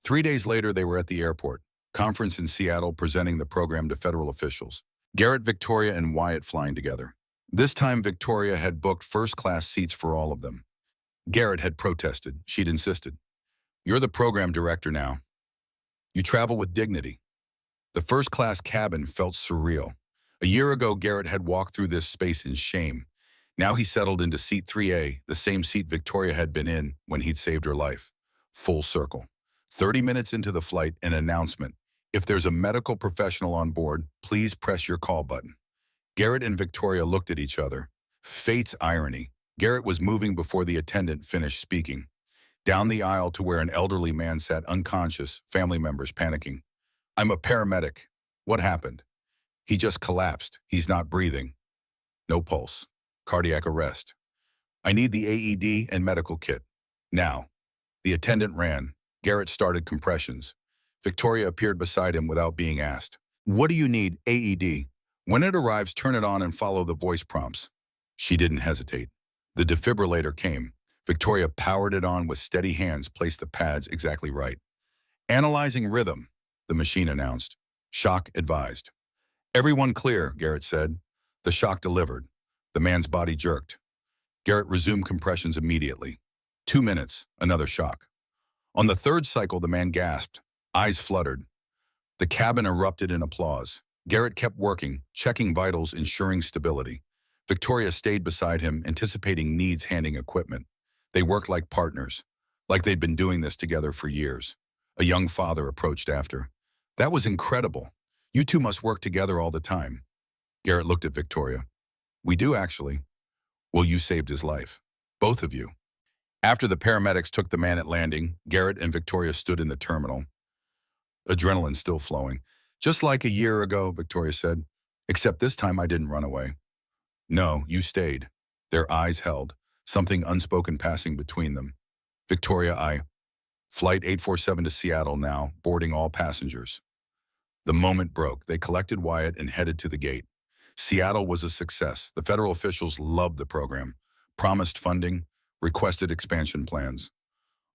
3 days later, they were at the airport. Conference in Seattle presenting the program to federal officials. Garrett, Victoria, and Wyatt flying together. This time, Victoria had booked first-class seats for all of them. Garrett had protested. She'd insisted. You're the program director now. You travel with dignity. The first-class cabin felt surreal. A year ago, Garrett had walked through this space in shame. Now he settled into seat 3A, the same seat Victoria had been in when he'd saved her life. Full circle. 30 minutes into the flight, an announcement. If there's a medical professional on board, please press your call button. Garrett and Victoria looked at each other. Fate's irony. Garrett was moving before the attendant finished speaking. Down the aisle to where an elderly man sat unconscious, family members panicking. I'm a paramedic. What happened? He just collapsed. He's not breathing. No pulse. Cardiac arrest. I need the AED and medical kit. Now. The attendant ran. Garrett started compressions. Victoria appeared beside him without being asked. What do you need, AED? When it arrives, turn it on and follow the voice prompts. She didn't hesitate. The defibrillator came. Victoria powered it on with steady hands, placed the pads exactly right. Analyzing rhythm, the machine announced. Shock advised. Everyone clear, Garrett said. The shock delivered. The man's body jerked. Garrett resumed compressions immediately. 2 minutes, another shock. On the third cycle, the man gasped. Eyes fluttered. The cabin erupted in applause. Garrett kept working, checking vitals, ensuring stability. Victoria stayed beside him, anticipating needs, handing equipment. They worked like partners, like they'd been doing this together for years. A young father approached after. That was incredible. You two must work together all the time. Garrett looked at Victoria. We do, actually. Well, you saved his life. Both of you. After the paramedics took the man at landing, Garrett and Victoria stood in the terminal. Adrenaline still flowing. Just like a year ago, Victoria said. Except this time I didn't run away. No, you stayed. Their eyes held, something unspoken passing between them. Victoria, Flight 847 to Seattle now, boarding all passengers. The moment broke. They collected Wyatt and headed to the gate. Seattle was a success. The federal officials loved the program, promised funding, requested expansion plans.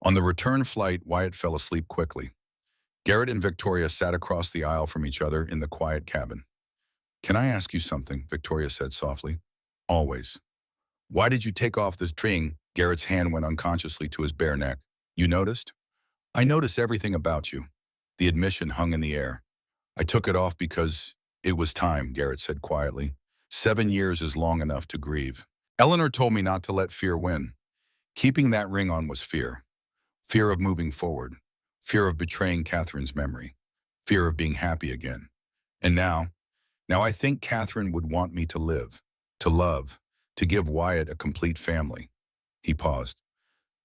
On the return flight, Wyatt fell asleep quickly. Garrett and Victoria sat across the aisle from each other in the quiet cabin. Can I ask you something? Victoria said softly. Always. Why did you take off the string? Garrett's hand went unconsciously to his bare neck. You noticed? I notice everything about you. The admission hung in the air. I took it off because it was time, Garrett said quietly. 7 years is long enough to grieve. Eleanor told me not to let fear win. Keeping that ring on was fear. Fear of moving forward. Fear of betraying Catherine's memory. Fear of being happy again. And now I think Catherine would want me to live, to love, to give Wyatt a complete family. He paused.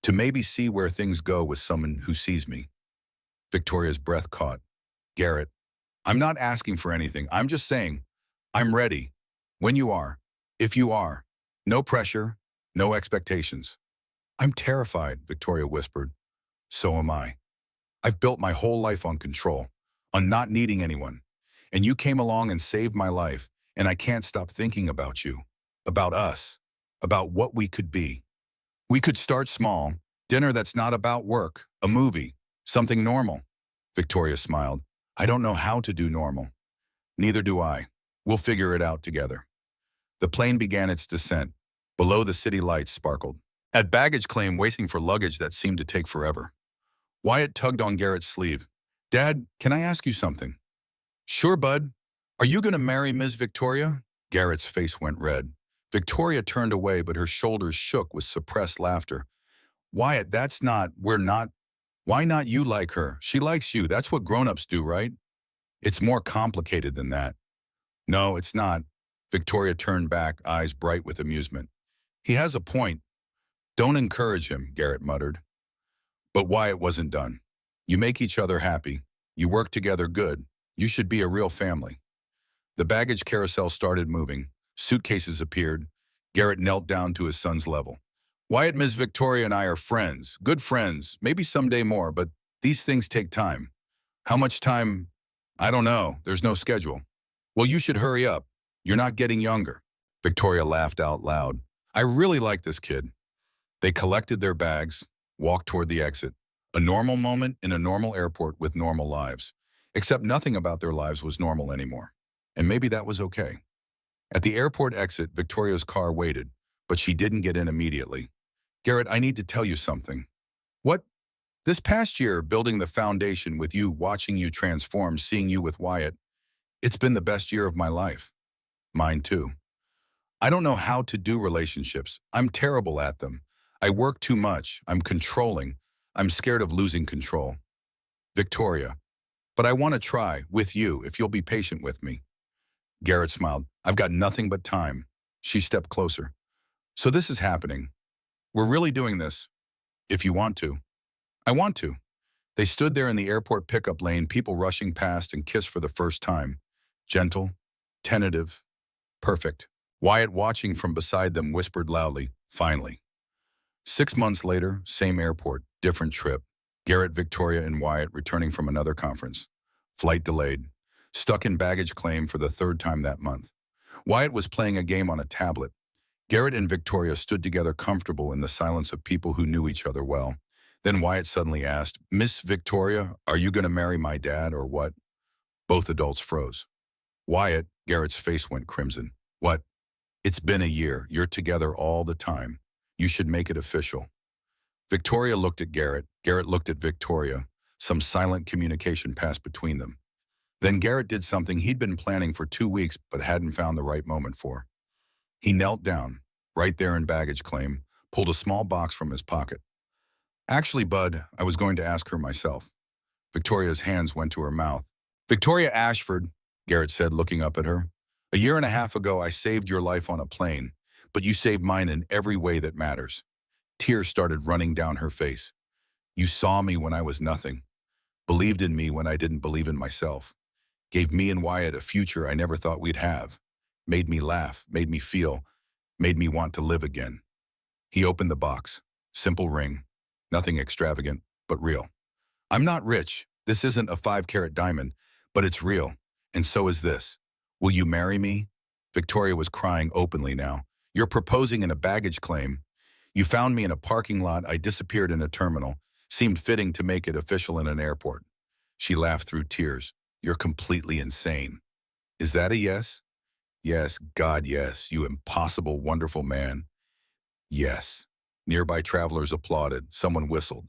To maybe see where things go with someone who sees me. Victoria's breath caught. Garrett, I'm not asking for anything. I'm just saying, I'm ready. When you are. If you are. No pressure, no expectations. I'm terrified, Victoria whispered. So am I. I've built my whole life on control, on not needing anyone. And you came along and saved my life, and I can't stop thinking about you, about us, about what we could be. We could start small, dinner that's not about work, a movie, something normal. Victoria smiled. I don't know how to do normal. Neither do I. We'll figure it out together. The plane began its descent. Below, the city lights sparkled. At baggage claim, waiting for luggage that seemed to take forever. Wyatt tugged on Garrett's sleeve. Dad, can I ask you something? Sure, bud. Are you going to marry Ms. Victoria? Garrett's face went red. Victoria turned away, but her shoulders shook with suppressed laughter. Wyatt, why not you like her? She likes you. That's what grown-ups do, right? It's more complicated than that. No, it's not. Victoria turned back, eyes bright with amusement. He has a point. Don't encourage him, Garrett muttered. But Wyatt wasn't done. You make each other happy. You work together good. You should be a real family. The baggage carousel started moving. Suitcases appeared. Garrett knelt down to his son's level. Wyatt, Miss Victoria and I are friends, good friends, maybe someday more, but these things take time. How much time? I don't know. There's no schedule. Well, you should hurry up. You're not getting younger. Victoria laughed out loud. I really like this kid. They collected their bags, walked toward the exit. A normal moment in a normal airport with normal lives. Except nothing about their lives was normal anymore. And maybe that was okay. At the airport exit, Victoria's car waited, but she didn't get in immediately. Garrett, I need to tell you something. What? This past year, building the foundation with you, watching you transform, seeing you with Wyatt, it's been the best year of my life. Mine too. I don't know how to do relationships. I'm terrible at them. I work too much. I'm controlling. I'm scared of losing control. Victoria. But I want to try, with you, if you'll be patient with me. Garrett smiled. I've got nothing but time. She stepped closer. So this is happening. We're really doing this. If you want to. I want to. They stood there in the airport pickup lane, people rushing past and kissed for the first time. Gentle, tentative, perfect. Wyatt, watching from beside them, whispered loudly, finally. 6 months later, same airport, different trip. Garrett, Victoria, and Wyatt returning from another conference. Flight delayed. Stuck in baggage claim for the third time that month. Wyatt was playing a game on a tablet. Garrett and Victoria stood together comfortable in the silence of people who knew each other well. Then Wyatt suddenly asked, Miss Victoria, are you going to marry my dad or what? Both adults froze. Wyatt, Garrett's face went crimson. What? It's been a year. You're together all the time. You should make it official. Victoria looked at Garrett. Garrett looked at Victoria. Some silent communication passed between them. Then Garrett did something he'd been planning for 2 weeks but hadn't found the right moment for. He knelt down, right there in baggage claim, pulled a small box from his pocket. Actually, Bud, I was going to ask her myself. Victoria's hands went to her mouth. Victoria Ashford, Garrett said, looking up at her. A year and a half ago, I saved your life on a plane, but you saved mine in every way that matters. Tears started running down her face. You saw me when I was nothing, believed in me when I didn't believe in myself, gave me and Wyatt a future I never thought we'd have, made me laugh, made me feel, made me want to live again. He opened the box. Simple ring. Nothing extravagant, but real. I'm not rich. This isn't a 5-carat diamond, but it's real. And so is this. Will you marry me? Victoria was crying openly now. You're proposing in a baggage claim. You found me in a parking lot. I disappeared in a terminal. Seemed fitting to make it official in an airport. She laughed through tears. You're completely insane. Is that a yes? Yes, God, yes, you impossible, wonderful man. Yes. Nearby travelers applauded. Someone whistled.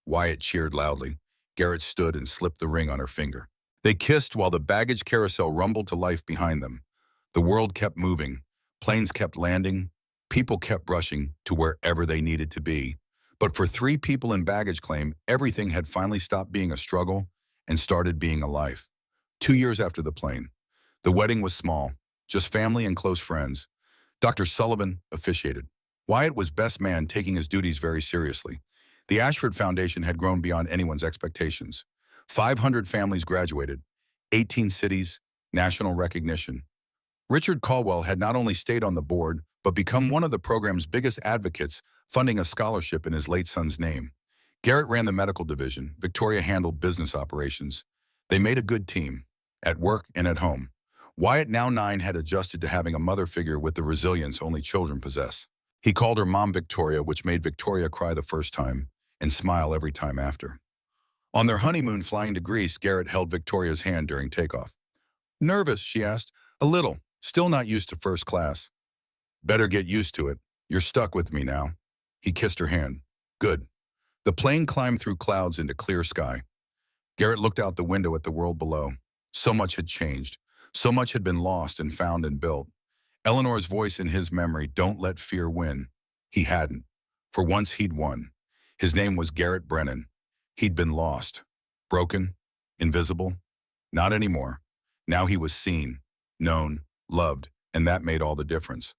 Wyatt cheered loudly. Garrett stood and slipped the ring on her finger. They kissed while the baggage carousel rumbled to life behind them. The world kept moving. Planes kept landing. People kept rushing to wherever they needed to be. But for 3 people in baggage claim, everything had finally stopped being a struggle and started being a life. 2 years after the plane. The wedding was small, just family and close friends. Dr. Sullivan officiated. Wyatt was best man, taking his duties very seriously. The Ashford Foundation had grown beyond anyone's expectations. 500 families graduated, 18 cities, national recognition. Richard Caldwell had not only stayed on the board, but become one of the program's biggest advocates, funding a scholarship in his late son's name. Garrett ran the medical division. Victoria handled business operations. They made a good team, at work and at home. Wyatt, now 9, had adjusted to having a mother figure with the resilience only children possess. He called her Mom Victoria, which made Victoria cry the first time and smile every time after. On their honeymoon flying to Greece, Garrett held Victoria's hand during takeoff. Nervous, she asked. A little. Still not used to first class. Better get used to it. You're stuck with me now. He kissed her hand. Good. The plane climbed through clouds into clear sky. Garrett looked out the window at the world below. So much had changed. So much had been lost and found and built. Eleanor's voice in his memory, don't let fear win. He hadn't. For once he'd won. His name was Garrett Brennan. He'd been lost. Broken. Invisible. Not anymore. Now he was seen. known, loved, and that made all the difference.